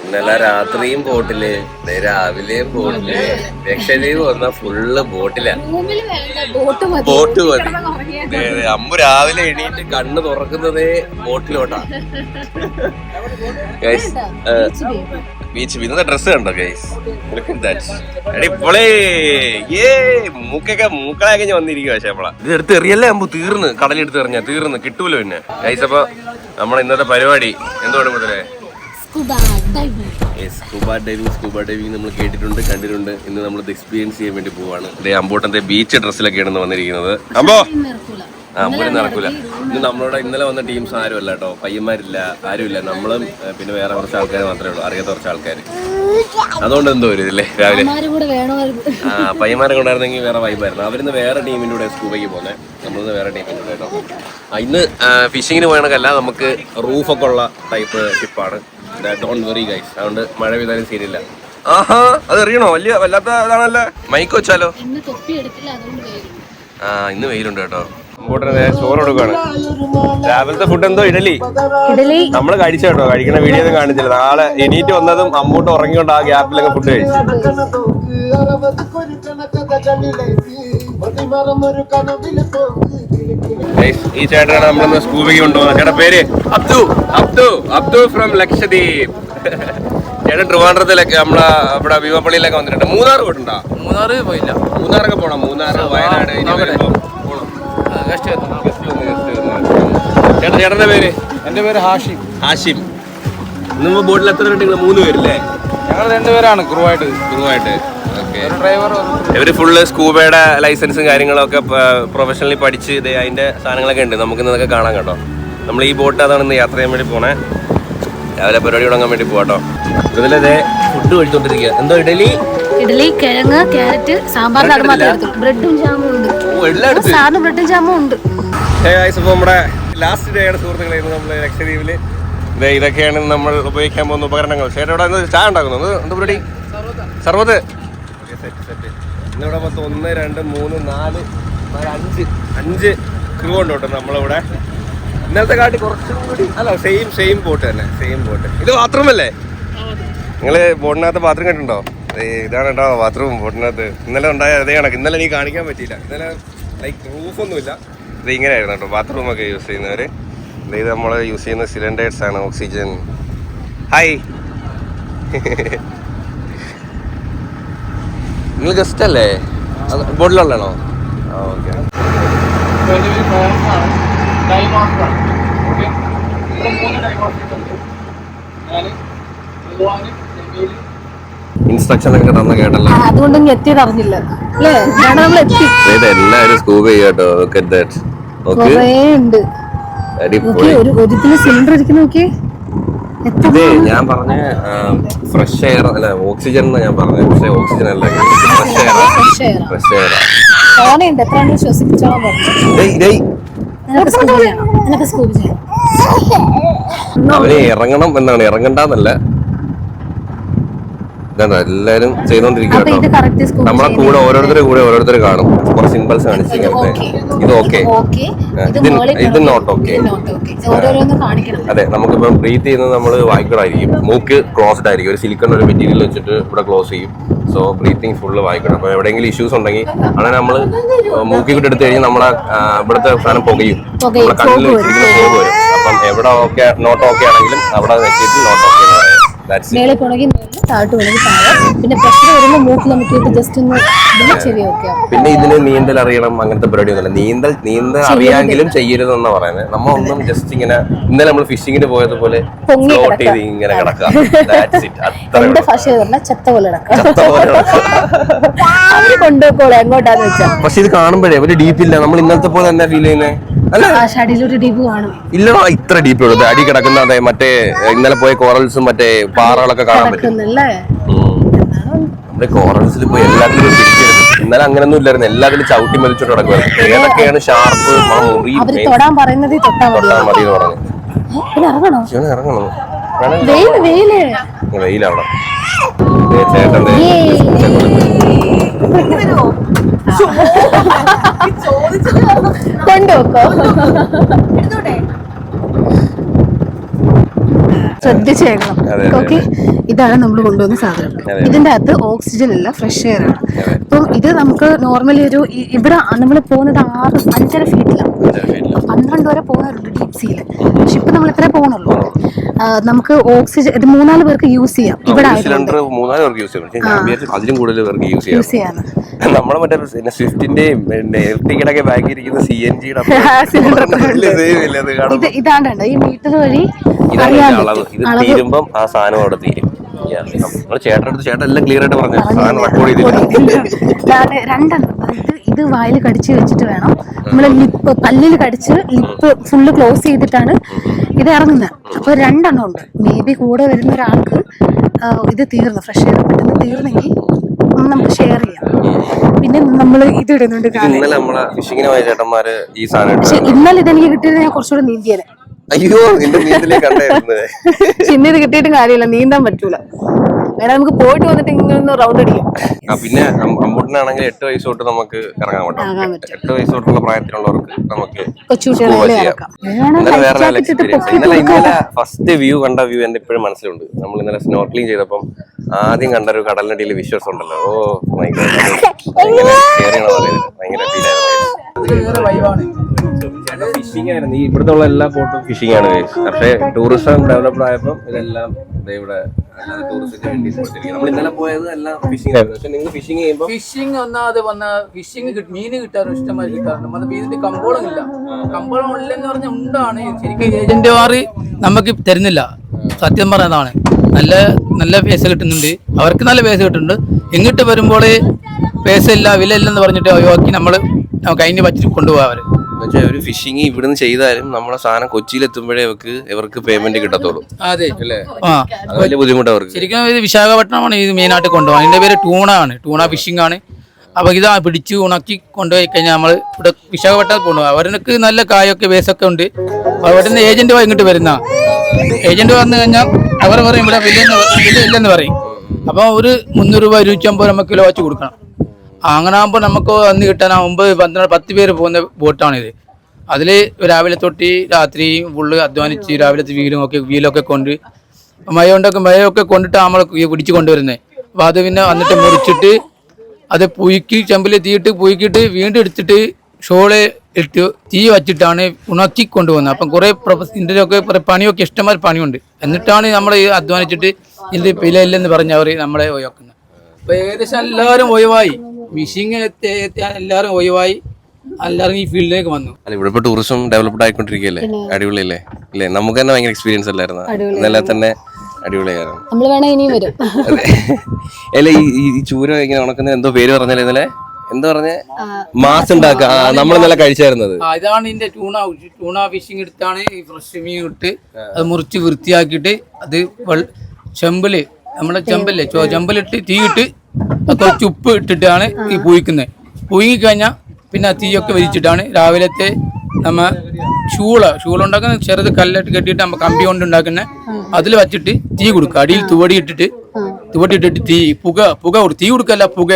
ഇന്നലെ രാത്രിയും ബോട്ടില്, രാവിലെയും ബോട്ടില്, ലക്ഷദ്വീപ് വന്ന ഫുള്ള് ബോട്ടിലാ. ബോട്ട് മതി. അമ്മ രാവിലെ എണീറ്റ് കണ്ണ് തുറക്കുന്നതേ ബോട്ടിലോട്ടാ. ബീച്ച് ഇന്നത്തെ ഡ്രസ് കണ്ടോ ഗൈസ്? അടിപൊളി. മൂക്കളാക്കി വന്നിരിക്കുക. പക്ഷെ നമ്മളെ ഇത് എടുത്ത് എറിയല്ലേ അമ്പു, തീർന്ന് കടലെടുത്ത് എറിഞ്ഞാ തീർന്ന് കിട്ടൂല പിന്നെ ഗൈസ്. അപ്പൊ നമ്മളെ ഇന്നത്തെ പരിപാടി എന്തുകൊണ്ട് മുതലേ സ്കൂബ ഡൈവിംഗ് നമ്മൾ കേട്ടിട്ടുണ്ട്, കണ്ടിട്ടുണ്ട്. ഇന്ന് നമ്മൾ എക്സ്പീരിയൻസ് ചെയ്യാൻ വേണ്ടി പോവാണ്. അമ്പോട്ടന്റെ ബീച്ച് ഡ്രസ്സിലൊക്കെയാണ് വന്നിരിക്കുന്നത്. അമ്പോ അമ്പൂരും നടക്കൂല. ഇന്ന് നമ്മളോട് ഇന്നലെ വന്ന ടീംസ് ആരുമല്ല കേട്ടോ, പയ്യന്മാരില്ല, ആരുമില്ല. നമ്മളും പിന്നെ വേറെ കുറച്ച് ആൾക്കാർ മാത്രമേ ഉള്ളൂ, അറിയാത്ത കുറച്ച് ആൾക്കാർ. അതുകൊണ്ട് എന്തോ ഒരു ഇല്ലേ രാവിലെ പയ്യന്മാരെ കൊണ്ടായിരുന്നെങ്കിൽ വേറെ വൈബായിരുന്നു. അവരിന്ന് വേറെ ടീമിൻ്റെ കൂടെ സ്കൂബയ്ക്ക് പോകുന്നത്, നമ്മളിന്ന് വേറെ ടീമിൻ്റെ കൂടെ കേട്ടോ. ഇന്ന് ഫിഷിങ്ങിന് പോയണക്കല്ല, നമുക്ക് റൂഫൊക്കെ ഉള്ള ടൈപ്പ് ഷിപ്പാണ്. Don't worry guys. അതുകൊണ്ട് മഴ പെയ്താലും സീനില്ല. ആഹാ, അത് എറിയണോ? വലിയ വല്ലാത്ത ഇതാണല്ലേ. മൈക്ക് വെച്ചാലോ? ഇന്ന് വെയിലുണ്ട് കേട്ടോ. ചോറ് കൊടുക്കാണ്. രാവിലത്തെ ഫുഡ് എന്തോ ഇഡലി നമ്മള് കഴിച്ച കേട്ടോ. കഴിക്കണ വീഡിയോ ഒന്നും കാണിച്ചില്ല. നാളെ എണീറ്റ് വന്നതും അമ്മൂട്ട് ഉറങ്ങിക്കൊണ്ട് ആ ഗ്യാപ്പിലൊക്കെ ഫുഡ് കഴിച്ചു. ഈ ചേട്ടനാണ് നമ്മളിന്ന് സ്കൂബയ്ക്ക് കൊണ്ടുപോകുന്നത്. ചേട്ടാ പേര് അബ്ദു ഫ്രം ലക്ഷദ്വീപ്. ചേട്ടൻ ട്രിവാൻഡ്രത്തിലൊക്കെ നമ്മളെ ഇവിടെ വിവപ്പള്ളിയിലൊക്കെ വന്നിട്ടുണ്ട്. മൂന്നാർ പോയിട്ടുണ്ടോ? മൂന്നാറ് പോയില്ല. മൂന്നാറൊക്കെ പോണം. മൂന്നാറ്, വയനാട് ചേട്ടന്റെ പേര്? എന്റെ പേര് ഹാഷിം. ഇന്ന് ബോട്ടിൽ എത്ര പേരുണ്ട്? 3 പേരല്ലേ? ഞങ്ങൾ 2 പേരാണ് ക്രൂവായിട്ട്. ഡ്രൈവർ. ഇവര് ഫുള്ള് സ്കൂബയുടെ ലൈസൻസും കാര്യങ്ങളൊക്കെ പ്രൊഫഷണലി പഠിച്ച് അതിന്റെ സാധനങ്ങളൊക്കെ ഉണ്ട്. നമുക്ക് ഇന്നതൊക്കെ കാണാം കേട്ടോ. നമ്മൾ ഈ ബോട്ട് അതാണ് ഇന്ന് യാത്ര ചെയ്യാൻ വേണ്ടി പോണേ. രാവിലെ പരിപാടി തുടങ്ങാൻ വേണ്ടി പോവാട്ടോ. ഇതിലെ ഫുഡ് കഴിച്ചോണ്ടിരിക്കുക. എന്തോ ഇഡലി, കിഴങ്ങ്, ക്യാരറ്റ്, സാമ്പാർ, ബ്രെഡും ജാമും ഉണ്ട്. ബ്രെഡും ജാമും ഉണ്ട്. നമ്മുടെ ലാസ്റ്റ് ഡേയുടെ സുഹൃത്തുക്കളെ, നമ്മള് ലക്ഷദ്വീപില് ഇതൊക്കെയാണ് നമ്മൾ ഉപയോഗിക്കാൻ പോകുന്ന ഉപകരണങ്ങൾ. ചേട്ടാ ഇവിടെ ചായ ഉണ്ടാക്കുന്നത് എന്ത് പരിപാടി? സർവത്ത്. ഇന്നിവിടെ മൊത്തം 1, 2, 3, 4, 5 ക്രൂ ഉണ്ട് കേട്ടോ നമ്മളിവിടെ. ഇന്നത്തെ കാട്ടി കുറച്ചും കൂടി അല്ല, സെയിം ബോട്ട് തന്നെ, സെയിം ബോട്ട്. ഇത് ബാത്റൂമല്ലേ? നിങ്ങള് ബോട്ടിനകത്ത് ബാത്റൂം കണ്ടിട്ടുണ്ടോ? ഇതാണ് കേട്ടോ ബാത്റൂം ബോട്ടിനകത്ത്. ഇന്നലെ ഉണ്ടായ അതേ കണക്ക്. ഇന്നലെ എനിക്ക് കാണിക്കാൻ പറ്റിയില്ല. ഇന്നലെ ലൈക്ക് റൂഫൊന്നുമില്ല. ഇത് ഇങ്ങനെയായിരുന്നു കേട്ടോ ബാത്റൂമൊക്കെ യൂസ് ചെയ്യുന്നവര്. ഇത് നമ്മൾ യൂസ് ചെയ്യുന്ന സിലിണ്ടേഴ്സ് ആണ്, ഓക്സിജൻ. ഹായ്, നിങ്ങൾ ഗസ്റ്റ് അല്ലേ? ബോട്ടിലുള്ളതാണോ? ആ ഓക്കെ. ഇൻസ്ട്രക്ഷൻ ഒക്കെ തന്ന കേട്ടല്ലോ. അതുകൊണ്ടൊന്നും എത്തിയത് അറിഞ്ഞില്ല അല്ലേ? എല്ലാരും സ്കൂബ ചെയ്യാട്ടോ. സിലിണ്ടർ ഇരിക്കുന്ന നോക്കിയേ. ഇത് ഞാൻ പറഞ്ഞ ഫ്രഷ് എയർ അല്ല, ഓക്സിജൻ എന്നാ ഞാൻ പറഞ്ഞത്. പക്ഷേ ഓക്സിജൻ അല്ല, ഫ്രഷ് എയർ. അവന് ഇറങ്ങണം എന്നാണ്, ഇറങ്ങണ്ടെന്നല്ല. എല്ലാരും ചെയ്തോണ്ടിരിക്കും കേട്ടോ. നമ്മളെ കൂടെ ഓരോരുത്തർ കാണും. കുറച്ച് സിമ്പിൾസ് കാണിച്ചിരിക്കുന്നത്. ഇത് ഓക്കെ, ഇത് നോട്ട് ഓക്കെ. അതെ, നമുക്കിപ്പം ബ്രീത്ത് ചെയ്യുന്നത് നമ്മൾ വായിക്കണമായിരിക്കും. മൂക്ക് ക്ലോസ്ഡ് ആയിരിക്കും. ഒരു സിലിക്കൺ ഒരു മെറ്റീരിയൽ വെച്ചിട്ട് ഇവിടെ ക്ലോസ് ചെയ്യും. സോ ബ്രീത്തിങ് ഫുള്ള് വായിക്കണം. അപ്പൊ എവിടെയെങ്കിലും ഇഷ്യൂസ് ഉണ്ടെങ്കിൽ അങ്ങനെ നമ്മൾ മൂക്കി കൂടെ എടുത്തു കഴിഞ്ഞാൽ നമ്മളെ ഇവിടുത്തെ സാധനം പുകയും. നമ്മളെ കണ്ണിൽ വെച്ചിരിക്കുന്ന പുക വരും. അപ്പം എവിടെ ഓക്കെ നോട്ട് ഓക്കെ ആണെങ്കിലും അവിടെ വെച്ചിട്ട് നോട്ട് ഓക്കെ എന്ന് പറയാം. മേലെ പോണെങ്കിൽ താഴോട്ട് പോണെങ്കിൽ താഴെ. പിന്നെ പ്രഷർ വരുമ്പോൾ മൂക്കിൽ നമുക്ക് ജസ്റ്റ് ഒന്ന് ചെവി ഓക്കെ. പിന്നെ ഇതിന് നീന്തൽ അറിയണം, അങ്ങനത്തെ പരിപാടി ഒന്നുമില്ല. നീന്തൽ അറിയാമെങ്കിലും ചെയ്യരുതെന്നാ പറയുന്നത്. നമ്മ ഒന്നും ജസ്റ്റ് ഇങ്ങനെ ഇന്നലെ നമ്മൾ ഫിഷിങ്ങിന് പോയതുപോലെ ഫ്ലോട്ട് ചെയ്ത് ഇങ്ങനെ കിടക്കാം. പക്ഷെ ഇത് കാണുമ്പോഴേ ഒരു ഡീപ്പ് ഇല്ല. നമ്മൾ ഇന്നത്തെ പോലെ തന്നെ ഫീൽ ചെയ്യുന്നത് ഇല്ലടോ. ഇത്ര ഡീപ്പ് ഉള്ളത് അടി കിടക്കുന്ന. അതെ, മറ്റേ ഇന്നലെ പോയ കോറൽസും മറ്റേ പാറകളൊക്കെ കാണാൻ പറ്റും. നമ്മുടെ കോറൽസിൽ പോയി എല്ലാത്തിലും പിടിക്കരുത്. ഇന്നലെ അങ്ങനൊന്നും ഇല്ലായിരുന്നു. എല്ലാത്തിലും ചവിട്ടി മരിച്ചോട്ട് കിടക്കുമായിരുന്നു. ഏതൊക്കെയാണ് ഷാർപ്പ് തൊടാൻ മതി എന്ന് പറഞ്ഞു. ഇറങ്ങണം. വെയിലവിടെ ചേട്ടന്റെ ശ്രദ്ധിച്ചേക്കണം. ഓക്കെ, ഇതാണ് നമ്മൾ കൊണ്ടുവന്ന സാധനം. ഇതിന്റെ അകത്ത് ഓക്സിജൻ അല്ല, ഫ്രഷ് എയർ ആണ്. അപ്പം ഇത് നമുക്ക് നോർമലി ഒരു ഇവിടെ നമ്മൾ പോകുന്നത് 5.5 ഫീറ്റിലാണ്, 12 വരെ പോകുന്നവരുണ്ട് ഡീപ് സീയിൽ. പക്ഷെ ഇപ്പൊ നമ്മൾ ഇത്രേ പോകുന്നുള്ളൂ. നമുക്ക് ഓക്സിജൻ ഇത് 3-4 പേർക്ക് യൂസ് ചെയ്യാം. ഇവിടെ യൂസ് ചെയ്യാം. നമ്മളെ മറ്റേ സ്വിഫ്റ്റിന്റെയും എർട്ടിഗയുടെയൊക്കെ ബാഗിൽ ഇരിക്കുന്ന CNG ഇതാണ്ട് ഈ മീറ്റർ വഴി തീരുമ്പം ആ സാധനം അവിടെ തീരും. ചേട്ടൻ എല്ലാം ക്ലിയർ ആയിട്ട് പറഞ്ഞു, സാധനം റെക്കോർഡ് ചെയ്തില്ല. രണ്ടെണ്ണം ഇത് വായിൽ കടിച്ച് വെച്ചിട്ട് വേണം നമ്മള് ലിപ്പ്, പല്ലിൽ കടിച്ച് ലിപ്പ് ഫുള്ള് ക്ലോസ് ചെയ്തിട്ടാണ് ഇത് ഇറങ്ങുന്നത്. അപ്പൊ 2 എണ്ണം ഉണ്ട്. മേ ബി കൂടെ വരുന്ന ഒരാൾക്ക് ഇത് തീർന്നു, ഫ്രഷ് എയർ പെട്ടെന്ന് തീർന്നെങ്കിൽ നമുക്ക് ഷെയർ ചെയ്യാം. പിന്നെ നമ്മൾ ഇത് ഇടുന്നുണ്ട്. ഇന്നലെ നമ്മളെ ഫിഷിങ്ങിന് പോയ ചേട്ടന്മാര് ഈ സാധനം, പക്ഷെ ഇന്നലെ ഇതെനിക്ക് കിട്ടിയത് ഞാൻ കുറച്ചുകൂടെ നീന്തിയത്. അയ്യോ, നിന്റെ നീന്തലേ കണ്ടായിരുന്നത്. പിന്നെ ഇത് കിട്ടിയിട്ട് കാര്യമില്ല, നീന്താൻ പറ്റൂല. വേറെ നമുക്ക് പോയിട്ട് വന്നിട്ട് ഇങ്ങനെ റൗണ്ട് അടിക്കാം. പിന്നെ അമ്പൂട്ടിനാണെങ്കിൽ 8 വയസ്സ് തൊട്ട് നമുക്ക് ഇറങ്ങാൻ പറ്റും. 8 വയസ്സ് തൊട്ടുള്ള പ്രായത്തിലുള്ളവർക്ക് നമുക്ക് ഇന്നലെ ഫസ്റ്റ് വ്യൂ കണ്ട വ്യൂ എന്റെ ഇപ്പോഴും മനസ്സിലുണ്ട്. നമ്മൾ ഇന്നലെ സ്നോർക്ലിംഗ് ചെയ്തപ്പം ആദ്യം കണ്ട ഒരു കടലിനടിയിൽ വിശ്വാസം ഉണ്ടല്ലോ. ഓ മൈ ഗോഡ്, ഭയങ്കര ഫിഷിംഗ് ആയിരുന്നു. ഈ ഇവിടുത്തെ ഉള്ള എല്ലാ ബോട്ടും ഫിഷിംഗ് ആണ്. പക്ഷേ ടൂറിസം ഡെവലപ്ഡ് ആയപ്പോൾ ഇതെല്ലാം ഇവിടെ ടൂറിസത്തിന് വേണ്ടി നമ്മൾ ഇന്നലെ പോയത് എല്ലാം ഫിഷിംഗ് ആയിരുന്നു. പക്ഷെ നിങ്ങൾ ഫിഷിംഗ് ചെയ്യുമ്പോൾ ഫിഷിംഗ് ഒന്നാമത് ഫിഷിംഗ് മീന് കിട്ടാറും ഇഷ്ടമായി കിട്ടാറുണ്ട്. അത് മീനിന്റെ കമ്പോളം ഇല്ല. കമ്പോളം ഇല്ലെന്ന് പറഞ്ഞാൽ ഉണ്ടാണ്. ശരിക്കും ഏജന്റുമാർ നമുക്ക് തരുന്നില്ല. സത്യം പറയുന്നതാണ്. നല്ല പൈസ കിട്ടുന്നുണ്ട്, അവർക്ക് നല്ല പൈസ കിട്ടുന്നുണ്ട്. ഇങ്ങോട്ട് വരുമ്പോൾ പൈസ ഇല്ല, വില ഇല്ലെന്ന് പറഞ്ഞിട്ട് ഒഴിവാക്കി നമ്മൾ അതിന് പറ്റി കൊണ്ടുപോകാറ്. ഒരു ഫിഷിംഗ് ഇവിടുന്ന് ചെയ്താലും നമ്മളെ സാധനം കൊച്ചിയിലെത്തുമ്പോഴേ ഇവർക്ക് പേയ്മെന്റ് കിട്ടത്തുള്ളൂ. അതെ, വലിയ ബുദ്ധിമുട്ട് അവർക്ക്. ശരിക്കും ഇത് വിശാഖപട്ടണമാണ് ഇത് മെയിനായിട്ട് കൊണ്ടുപോകാൻ. അതിന്റെ പേര് ടൂണ ഫിഷിംഗ് ആണ്. അപ്പൊ ഇത് പിടിച്ച് ഉണക്കി കൊണ്ടുപോയി കഴിഞ്ഞാൽ നമ്മൾ ഇവിടെ വിശാഖപട്ടണം കൊണ്ടുപോകും. അവർക്ക് നല്ല കായൊക്കെ ബേസൊക്കെ ഉണ്ട്. അവിടെ നിന്ന് ഏജന്റ് ഇങ്ങോട്ട് വരുന്ന ഏജന്റ് വന്നു കഴിഞ്ഞാൽ അവർ പറയും ഇവിടെ വില ഇല്ലെന്ന് പറയും. അപ്പൊ ഒരു 300 രൂപ 250 നമുക്ക് കിലോ വെച്ച് കൊടുക്കണം. അങ്ങനെ ആകുമ്പോൾ നമുക്ക് വന്ന് കിട്ടാൻ 9, 12, 10 പേര് പോകുന്ന ബോട്ടാണിത്. അതിൽ രാവിലെ തൊട്ട് രാത്രി ഫുള്ള് അധ്വാനിച്ച് രാവിലത്തെ വീലൊക്കെ കൊണ്ട് മഴയൊക്കെ കൊണ്ടിട്ട് നമ്മൾ പിടിച്ച് കൊണ്ടുവരുന്നത്. അപ്പോൾ അത് പിന്നെ വന്നിട്ട് മുറിച്ചിട്ട് അത് ചെമ്പിൽ തീയിട്ട് പുഴുക്കിയിട്ട് വീണ്ടും എടുത്തിട്ട് ഷോള് ഇട്ട് തീ വച്ചിട്ടാണ് ഉണക്കി കൊണ്ടുപോകുന്നത്. അപ്പം കുറേ ഇതിൻ്റെയൊക്കെ കുറേ പണിയൊക്കെ ഇഷ്ടംമാതിരി പണിയുണ്ട്. എന്നിട്ടാണ് നമ്മൾ അധ്വാനിച്ചിട്ട് ഇതിൽ വില ഇല്ലെന്ന് പറഞ്ഞ് അവർ നമ്മളെ ഒഴിവാക്കുന്നത്. അപ്പോൾ ഏകദേശം എല്ലാവരും ഒഴിവായി, ഫിഷിങ് എല്ലാവരും ഒഴിവായി, എല്ലാവരും ഈ ഫീൽഡിലേക്ക് വന്നു. അല്ല, ഇവിടെ ഇപ്പൊ ടൂറിസം ഡെവലപ്ഡ് ആയിക്കൊണ്ടിരിക്കുകയല്ലേ? അടിപൊളിയല്ലേ? ഇല്ലേ, നമുക്ക് തന്നെ ഭയങ്കര എക്സ്പീരിയൻസ് അല്ലായിരുന്നു. ഇന്നലെ തന്നെ അടിപൊളിയായിരുന്നു. അല്ല, ഈ ചൂര ഇങ്ങനെ ഉണക്കുന്ന എന്തോ പേര് പറഞ്ഞാലേ ഇന്നലെ എന്താ പറഞ്ഞ മാസ് ഉണ്ടാക്ക നമ്മൾ ഇന്നലെ കഴിച്ചായിരുന്നത്. ഇതാണ് ഇതിന്റെ ടൂണ ഫിഷിംഗ് എടുത്താണ് ഈ ഫ്രഷ് മീൻ ഇട്ട് അത് മുറിച്ച് വൃത്തിയാക്കിയിട്ട് അത് ചെമ്പില് നമ്മളെ ചെമ്പലിട്ട് തീയിട്ട് കുറച്ച് ഉപ്പ് ഇട്ടിട്ടാണ് ഈ പുഴിക്കുന്നത്. പുഴുങ്ങിക്കഴിഞ്ഞാൽ പിന്നെ തീയൊക്കെ വിരിച്ചിട്ടാണ് രാവിലത്തെ നമ്മ ഷൂളുണ്ടാക്കുന്ന ചെറുത് കല്ലിട്ട് കെട്ടിയിട്ട് നമ്മ കമ്പി കൊണ്ട് ഉണ്ടാക്കുന്ന അതിൽ വെച്ചിട്ട് തീ കൊടുക്കുക. അടിയിൽ തുവടി ഇട്ടിട്ട് തീ പുക തീ കൊടുക്കല്ല പുക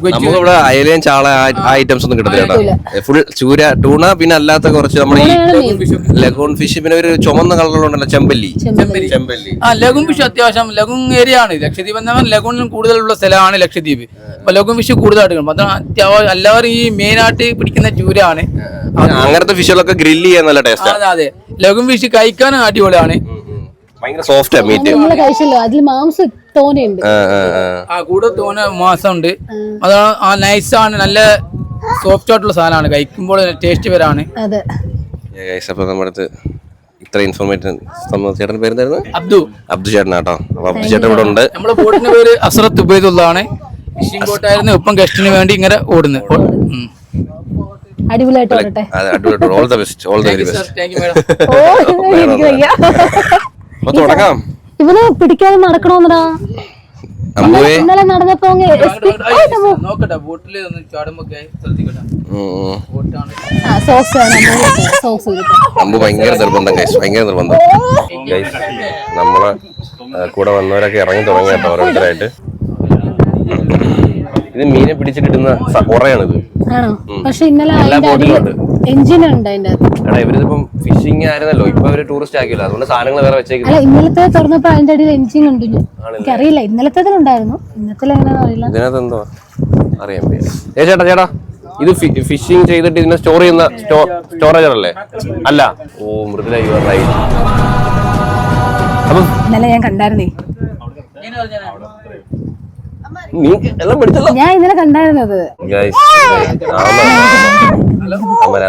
നമുക്കിവിടെ അയലയും ചാള ആ ഐറ്റംസ് ഒന്നും കിട്ടത്തില്ല. ഫുൾ ചൂര, ടൂണ, പിന്നെ അല്ലാത്ത കുറച്ച് നമ്മുടെ ഈ ലഗൂൺ ഫിഷ്, പിന്നെ ഒരു ചുമന്ന കളറിലുണ്ടല്ലോ ചെമ്പല്ലി. ലഗൂൺ ഫിഷ് അത്യാവശ്യം ലഗൂൺ ഏരിയ ആണ് ലക്ഷദ്വീപ്. എന്നാൽ ലഗൂണിലും കൂടുതലുള്ള സ്ഥലമാണ് ലക്ഷദ്വീപ്. അപ്പൊ ലഗൂൺ ഫിഷ് കൂടുതലായിട്ട് കിട്ടും. അതാണ് എല്ലാവരും ഈ മെയിനായിട്ട് പിടിക്കുന്ന ചൂരാണ്. അങ്ങനത്തെ ഫിഷുകളൊക്കെ ഗ്രില്ല് ചെയ്യാൻ നല്ല ടേസ്റ്റ്. അതെ, ലഗൂൺ ഫിഷ് കഴിക്കാനും അടിപൊളിയാണ്. ഭയങ്കര സോഫ്റ്റ് മീറ്റ്. അതിൽ മാംസം തോനെയുണ്ട്. കൂടുതൽ തോനെ മാംസം ഉണ്ട്. അതാണ് ആ നൈസാണ്, നല്ല സോഫ്റ്റ് ആയിട്ടുള്ള സാധനമാണ്. കഴിക്കുമ്പോൾ ടേസ്റ്റ് വരാണ്. അപ്പൊ നമ്മുടെ അടുത്ത് ഇത്ര ഇൻഫോർമേഷൻ ചേട്ടൻ പേരെന്തായിരുന്നു? അബ്ദു ചേട്ടനാട്ടോ. അപ്പൊ അബ്ദു ചേട്ടൻ ഇവിടെ ഉണ്ട്. നമ്മുടെ ബോട്ടിന്റെ പേര് അസ്രത്ത് ഉബൈദുള്ളതാണ്. ഫിഷിംഗ് ബോട്ടായിരുന്നു. ഇപ്പം ഗസ്റ്റിന് വേണ്ടി ഇങ്ങനെ ഓടുന്നത്. അടിപൊളിയായിട്ട് all the best, all the very best. തുടങ്ങാം. ഇവന് പിടിക്കാതെ നടക്കണോന്നടാ. ഇന്നലെ നടന്നപ്പോ നോക്കട്ടെ, ബോട്ടില് അമ്പു ഭയങ്കര നിർബന്ധം, ഭയങ്കര നിർബന്ധം. നമ്മളെ കൂടെ വന്നവരൊക്കെ ഇറങ്ങി തുടങ്ങി കേട്ടോ ഓരോരുത്തരായിട്ട്. ഇത് മീനെ പിടിച്ചിട്ടിടുന്ന ഉറയാണിത്. പക്ഷെ ഇന്നലെ എഞ്ചിൻ ഉണ്ട് അതിന്റെ അകത്ത്. എടാ ഇവരിപ്പം ഫിഷിംഗ് ആയിരുന്നല്ലോ, ഇപ്പൊ അവര് ടൂറിസ്റ്റ് ആക്കിയല്ലോ, അതുകൊണ്ട് സാധനങ്ങൾ വേറെ വെച്ചേക്കുന്നു. അല്ല ഇന്നലത്തെ തുറന്നപ്പോ അതിന്റെ അടിയിൽ എഞ്ചിൻ ഉണ്ട്. എനിക്കറിയില്ല, ഇന്നലത്തേതിലുണ്ടായിരുന്നു, ഇന്നത്തെ എങ്ങനെയാണെന്ന് അറിയില്ല. ഇതിനകത്ത് എന്തോ അറിയാൻ ചേട്ടാ ഇത് ഫിഷിംഗ് ചെയ്തിട്ട് ഇതിനെ സ്റ്റോർ ചെയ്യുന്ന സ്റ്റോറേജർ അല്ലേ? അല്ല. ഓ മൃദുല യു ആർ റൈറ്റ്. അപ്പൊ ഇന്നലെ ഞാൻ കണ്ടായിരുന്നേ, നീ എല്ലാം പഠിച്ചല്ലോ. ഞാൻ ഇന്നലെ കണ്ടായിരുന്നത്.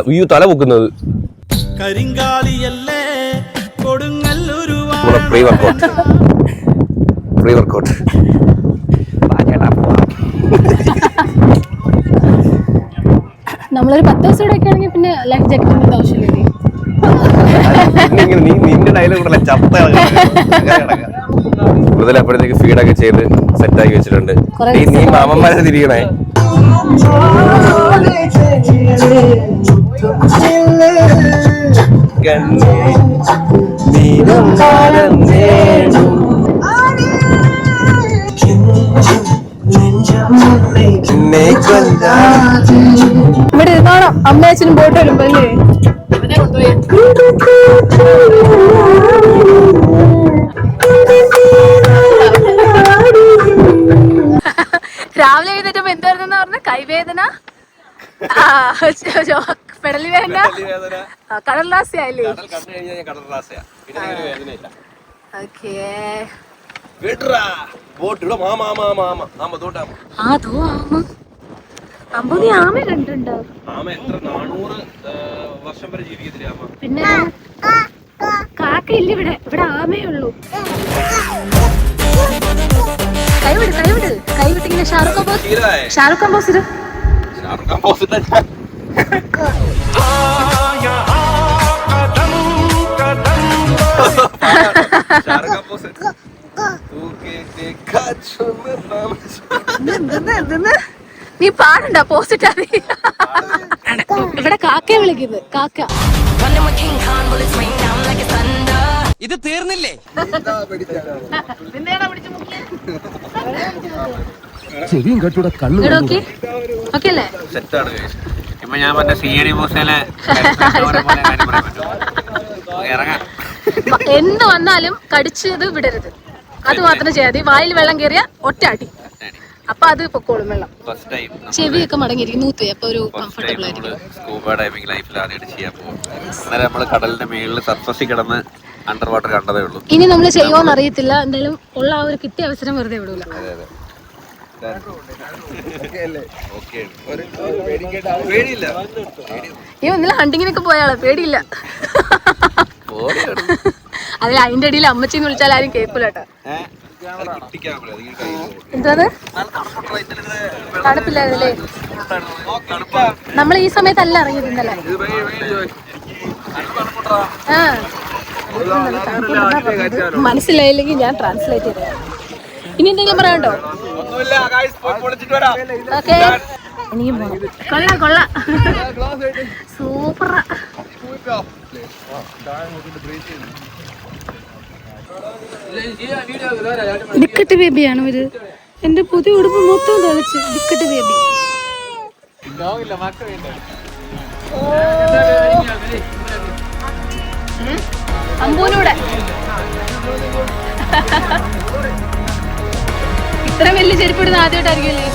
അയ്യോ തല പൊക്കുന്നത്. പ്രീ വർക്കൗട്ട് നമ്മളൊരു 10 ദിവസം ഒക്കെ ആണെങ്കിൽ പിന്നെ ലൈഫ് ജാക്കറ്റിന്റെ ആവശ്യമില്ല. നീ നിന്റെ ഡയലോഗ് ചത്ത കൂടുതൽ അപ്പോഴത്തേക്ക് ഫീഡൊക്കെ ചെയ്ത് സെറ്റാക്കി വെച്ചിട്ടുണ്ട്. നീ മാമന്മാരെ തിരിയണേ. ഇവിടെ ഇരുന്നോണം, അമ്മയച്ഛനും ബോട്ട് വരുമ്പോ അല്ലേ? രാവിലെ എഴുന്നേറ്റപ്പോ എന്തായിരുന്നു പറഞ്ഞ? കൈവേദന, പെടലി വേദന, കടലാസയല്ലേ? അമ്പതി ആമ കണ്ടിട്ടുണ്ടോ? പിന്നെ കാക്കയില്ല ഇവിടെ, ഇവിടെ ആമയേ ഉള്ളൂ. കൈവിട്ട് ഇങ്ങനെ ഷാറുഖ് കമ്പോസിറ്റ് നീ പാടണ്ട, പോസിറ്റ് ഇവിടെ കാക്കയെ വിളിക്കുന്നത്. കാക്ക ഇത് തീർന്നില്ലേ? ചെവിയും കെട്ടൂടെ കണ്ണു സെറ്റാണ്. ഇപ്പൊ ഞാൻ പറഞ്ഞ CID മൂസയിലെ ഇറങ്ങാം. എന്ത് വന്നാലും കടിച്ചത് വിടരുത്, അത് മാത്രം ചെയ്യാതെ. വായിൽ വെള്ളം കയറിയ ഒറ്റ അടി, അപ്പൊ അത് പൊക്കോളും വെള്ളം. ചെവിയൊക്കെ മടങ്ങിയിരിക്കും, നൂത്ത് അപ്പൊ ഒരു കംഫർട്ടബിൾ ആയിരിക്കും. സ്കൂബ ഡൈവിംഗ് ലൈഫിൽ ആദ്യമായിട്ട് ചെയ്യാൻ പോകും. അന്നേരം നമ്മള് കടലിന്റെ മേളിൽ സർഫസിൽ കിടന്ന് അണ്ടർ വാട്ടർ കണ്ടതേ ഉള്ളൂ. ഇനി നമ്മൾ ചെയ്യുമോന്ന് അറിയത്തില്ല, എന്തായാലും ഉള്ള ആ ഒരു കിട്ടിയ അവസരം വെറുതെ വിടൂല. ഈ ഒന്നില്ല ഹണ്ടിങ്ങിനൊക്കെ പോയാളെ പേടിയില്ല. അതിൽ അതിന്റെ അടിയിൽ അമ്മച്ചിന്ന് വിളിച്ചാൽ ആരും കേൾക്കൂല കേട്ടോ. എന്താ തണുപ്പില്ലായിരുന്നല്ലേ? നമ്മൾ ഈ സമയത്തല്ല ഇറങ്ങിയത് ഇന്നലെ. മനസ്സിലായില്ലെങ്കിൽ ഞാൻ ട്രാൻസ്ലേറ്റ് ചെയ്ത. ഇനി എന്തെങ്കിലും പറയാനുണ്ടോ? എനിക്ക് പോണം. കൊള്ളാം സൂപ്പറാ. ഡിക്കറ്റ് ബേബിയാണ് ഇവര്. എന്റെ പുതിയ ഉടുപ്പ് മൊത്തം തെളിച്ച്. ഡിക്കറ്റ് ബേബി അമ്പൂനൂടെ ഇത്ര വലിയ ചെരുപ്പിടുന്ന ആദ്യമായിട്ടായിരിക്കുമല്ലേ?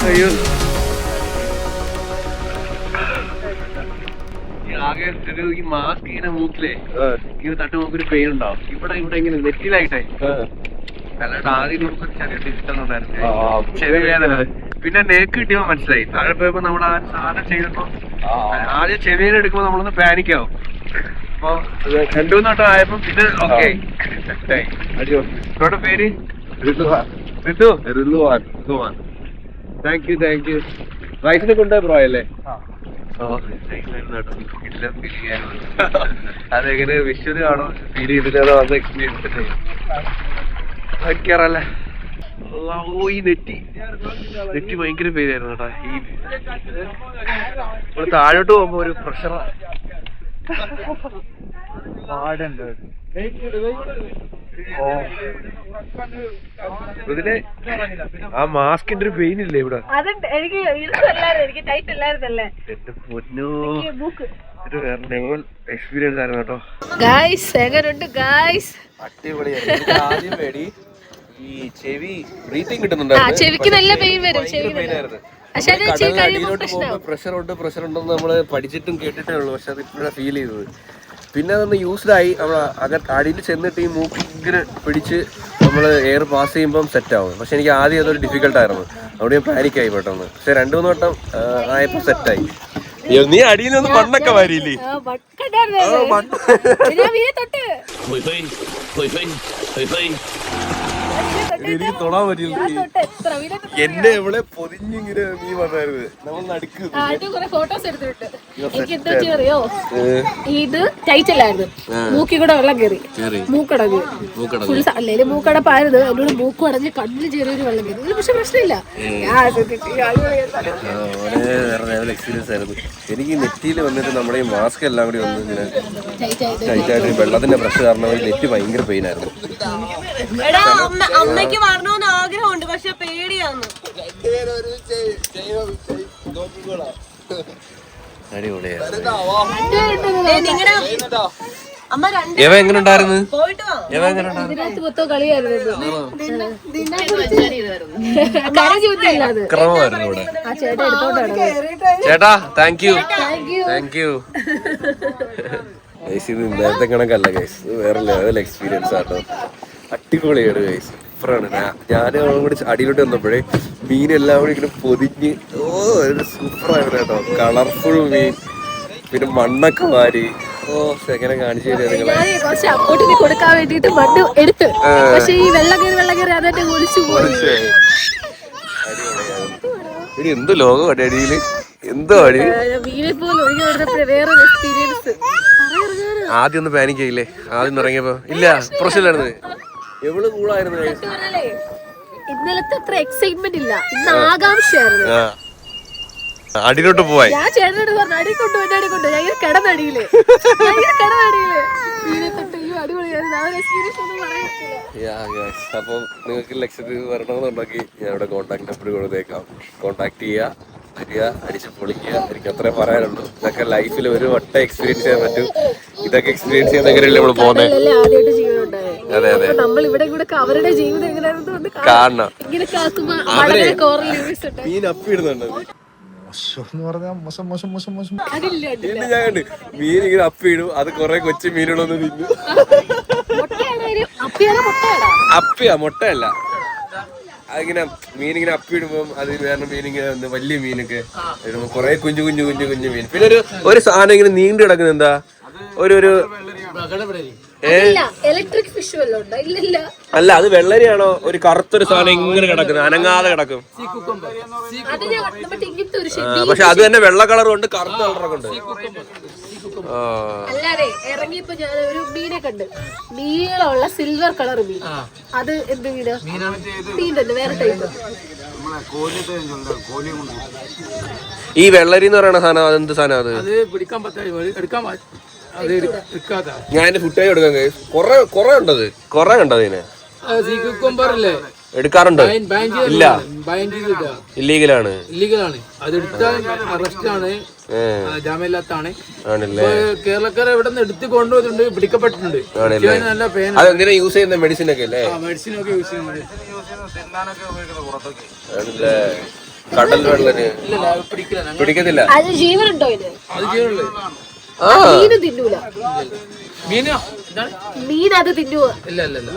അയ്യോ ആകെ ഈ മാസ്ക് ഇങ്ങനെ മൂക്കിലേ ഇങ്ങനെ തട്ട് നമുക്കൊരു പെയിൻ ഉണ്ടാവും. ഇവിടെ ഇങ്ങനെ നെറ്റിലായിട്ടേ. അല്ലാണ്ട് ആദ്യം നമുക്ക് ചെറിയ ഇഷ്ടമുണ്ടായിരുന്നു, ചെറിയ വേദന. പിന്നെ നേക്ക് കിട്ടിയപ്പോ മനസ്സിലായി. താഴെ പോയപ്പോ നമ്മൾ ആ സാധനം ചെയ്തപ്പോ ആദ്യം ചെവിയിൽ എടുക്കുമ്പോ നമ്മളൊന്ന് പാനിക് ആവും. അപ്പൊ 2-3 വട്ടം ആയപ്പോ പിന്നെ ഓക്കെ സെറ്റായി. ഇവിടെ പേര് താങ്ക് യു. റൈസിനെ കൊണ്ടുപോയ പ്രായല്ലേ? അതെങ്ങനെ വിഷ്വല് കാണോ ഫീൽ ചെയ്തിട്ട് അത് എക്സ്പീരിയൻസ് ഭയങ്കരല്ലേ. ഈ നെറ്റി ഭയങ്കര പേരായിരുന്നു കേട്ടാ. ഈ താഴോട്ട് പോകുമ്പോ ഒരു പ്രഷറാ. ഇതില് ആ മാസ്കിന്റെ ഒരു പെയിൻ ഇല്ലേ ഇവിടെ? എന്റെ പൊന്നോ, ഒരു ലെവൽ എക്സ്പീരിയൻസ് ആയിരുന്നു കേട്ടോ. അടിപൊളിയായിരുന്നു. ആദ്യം പേടി ഈ ചെവി ബ്രീത്തിങ് കിട്ടുന്നുണ്ടായിരുന്നു. ചെവിക്ക് നല്ല പെയിൻ വരും. അടിയിലോട്ട് പോകുമ്പോ പ്രഷർ ഉണ്ടെന്ന് നമ്മള് പഠിച്ചിട്ടും കേട്ടിട്ടേ ഉള്ളൂ. പക്ഷെ അത് ഇപ്പോഴാണ് ഫീൽ ചെയ്തത്. പിന്നെ അതൊന്ന് യൂസ്ഡായി. നമ്മൾ അടിയിൽ ചെന്നിട്ട് ഈ മൂക്ക് ഇങ്ങനെ പിടിച്ച് നമ്മൾ എയർ പാസ് ചെയ്യുമ്പം സെറ്റാവും. പക്ഷെ എനിക്ക് ആദ്യം അതൊരു ഡിഫിക്കൽട്ടായിരുന്നു. അവിടെ ഞാൻ പാനിക്കായി പെട്ടെന്ന്. പക്ഷെ 2-3 വട്ടം ആയപ്പോൾ സെറ്റായി. നീ അടിയിൽ നിന്ന് മണ്ണൊക്കെ വാരിയില്ലേ? എനിക്ക് തൊടാൻ പറ്റില്ല. എന്നെ എവിടെ പൊതിഞ്ഞിങ്ങനെ നീ വന്നായിരുന്നു. നമ്മൾ നടുക്ക് ഫോട്ടോസ് എടുത്തിട്ട് എനിക്ക് എന്താ അറിയോ, ഇത് ടൈറ്റല്ലായിരുന്നു. മൂക്കി കൂടെ വെള്ളം കയറി, മൂക്കടങ്ങി. അല്ലേലും മൂക്കടപ്പായിരുന്നു. എന്നോട് മൂക്കും അടഞ്ഞ് കണ്ണിൽ ചെറിയൊരു വെള്ളം കയറി. പക്ഷെ പ്രശ്നമില്ല. എക്സ്പീരിയൻസ് ആയിരുന്നു. എനിക്ക് നെറ്റിയിൽ വന്നിട്ട് നമ്മുടെ ഈ മാസ്ക് എല്ലാം കൂടി വന്ന് ഇങ്ങനെ ടൈറ്റായിട്ട് വെള്ളത്തിന്റെ പ്രഷർ കാരണം നെറ്റ് ഭയങ്കര പെയിൻ ആയിരുന്നു. അമ്മയ്ക്ക് വരണമെന്ന് ആഗ്രഹമുണ്ട്, പക്ഷെ പേടിയാന്ന്. എവ എങ്ങനെ ഉണ്ടായിരുന്നു? ക്രമമായിരുന്നു ഇവിടെ. ചേട്ടാ താങ്ക് യു. ഗൈസ് ഇത് നേരത്തെ കണക്കല്ല ഗൈസ്, വേറെ ലെവൽ എക്സ്പീരിയൻസ് ആട്ടോ. അടിപൊളിയാണ് ഗൈസ്, സൂപ്പറാണ്. ഞാൻ കൂടി അടിയിലോട്ട് വന്നപ്പോഴേ മീനെല്ലാം കൂടി ഇങ്ങനെ പൊതിഞ്ഞ് സൂപ്പറായിരുന്നു കേട്ടോ. കളർഫുൾ മീൻ, പിന്നെ മണ്ണൊക്കെ വാരി. എങ്ങനെ കാണിച്ചു തരാം നിങ്ങളെ? കുറച്ച് അങ്ങോട്ട് കൊടുക്കാൻ വേണ്ടിട്ട് മണ്ണ് എടുത്ത്, പക്ഷെ ഈ വെള്ളം കയറി അതെന്നെ ഒലിച്ചു പോയി. ഇനി എന്ത് ലോകം അടിയില് എന്തോ അടി. മീനെ പോലെ ഒഴുകി വരുന്നപ്പോഴേ വേറൊരു എക്സ്പീരിയൻസ്. ആദ്യം ഒന്ന് പാനിക് ആയില്ലേ? ആദ്യം ഇറങ്ങിയപ്പോ ഇല്ല, പ്രശ്നമില്ലായിരുന്നു. എവള് കൂളായിരുന്നു. ഇന്നലത്തെ അത്ര എക്സൈറ്റ്മെന്റ് ഇല്ല, ഇന്ന് ആകാംക്ഷയായിരുന്നു. അടിയിലോട്ട് പോയി. ഞാൻ ചേട്ടനോട് പറഞ്ഞു അടി കൊണ്ടുപോയി ഞാൻ കിടന്നടിയില് മീനെ തൊട്ട്. അടിപൊളിയായിരുന്നു. ആ ഒരു എക്സ്പീരിയൻസ് ഒന്നും പറയാൻ പറ്റില്ല. അപ്പം നിങ്ങൾക്ക് ലക്ഷദ്വീപ് വരണമെന്നുണ്ടെങ്കിൽ ഞാൻ ഇവിടെ കോൺടാക്ട് നമ്പർ കൊടുത്തേക്കാം. കോൺടാക്ട് ചെയ്യുക, വരിക, അടിച്ച് പൊളിക്കുക. എനിക്ക് അത്രേ പറയാനുള്ളൂ. ഇതൊക്കെ ലൈഫിൽ ഒരു വട്ടം എക്സ്പീരിയൻസ് ചെയ്യാൻ പറ്റും. ഇതൊക്കെ എക്സ്പീരിയൻസ് ചെയ്യാൻ എങ്ങനെയല്ലേ നമ്മൾ പോകുന്നത്? അതെ അതെ, അവരുടെ ജീവിതം എങ്ങനെയാണെന്ന് കാണണം. മീൻ അപ്പിടുന്നുണ്ട്. അതില്ല ഞാൻ കണ്ട് മീൻ ഇങ്ങനെ അപ്പിടും. അത് കൊറേ കൊച്ചു മീനുകളൊന്നും തിന്നു. അപ്പിയാ, മുട്ടയല്ല. അതിങ്ങനെ മീനിങ്ങനെ അപ്പിടുമ്പോ അത് വേറെ മീനിങ്ങനെ വലിയ മീനൊക്കെ ഇടുമ്പോ കൊറേ കുഞ്ഞു മീൻ. പിന്നെ ഒരു സാധനം ഇങ്ങനെ നീണ്ടു കിടക്കുന്ന എന്താ ഒരു ഇലക്ട്രിക് ഫിഷ് അല്ല, അത് വെള്ളരിയാണോ? ഒരു കറുത്തൊരു സാധനം ഇങ്ങനെ കിടക്കുന്നത്, അനങ്ങാതെ കിടക്കും. പക്ഷെ അത് തന്നെ വെള്ള കളറും ഉണ്ട്, കറുത്ത കളറൊക്കെ ഉണ്ട്. അല്ലാതെ ഇറങ്ങിയപ്പോ ഞാൻ ഒരു മീനെ കണ്ട്, നീളമുള്ള സിൽവർ കളർ മീൻ. അത് എന്ത് മീനാ? മീൻ തന്നെ, വേറെ ടൈപ്പ്. ഈ വെള്ളരി എന്ന് പറയുന്ന സാധനം അതെന്ത് സാധനം? അത് ഞാൻ ഫുഡ് എടുക്കാൻ കുറെ ഉണ്ടത്, കുറെ കണ്ടത് ഇതിനെ. എടുക്കാറുണ്ട്? ഇല്ല, ഇല്ലീഗലാണ്. ഇല്ലീഗലാണ്. അതെടുത്താൽ അറസ്റ്റാണ്, ജാമ്യമില്ലാത്താണ്. കേരളക്കാരെ ഇവിടെ നിന്ന് എടുത്ത് കൊണ്ടുപോയിട്ടുണ്ട്, പിടിക്കപ്പെട്ടിട്ടുണ്ട്. നല്ല പേന. അതെന്തിനാ യൂസ് ചെയ്യുന്ന? മെഡിസിൻ ഒക്കെ അല്ലേ? മെഡിസിൻ ഒക്കെ യൂസ് ചെയ്യുന്നത്. കടൽ വെള്ളന് പിടിക്കത്തില്ല. അത് ജീവനുണ്ടോ ഇത്? അത് ജീവനുള്ളത്. മീൻ തിന്നൂല. മീൻ അത് തിന്നുവോ? ഇല്ല ഇല്ല ഇല്ല.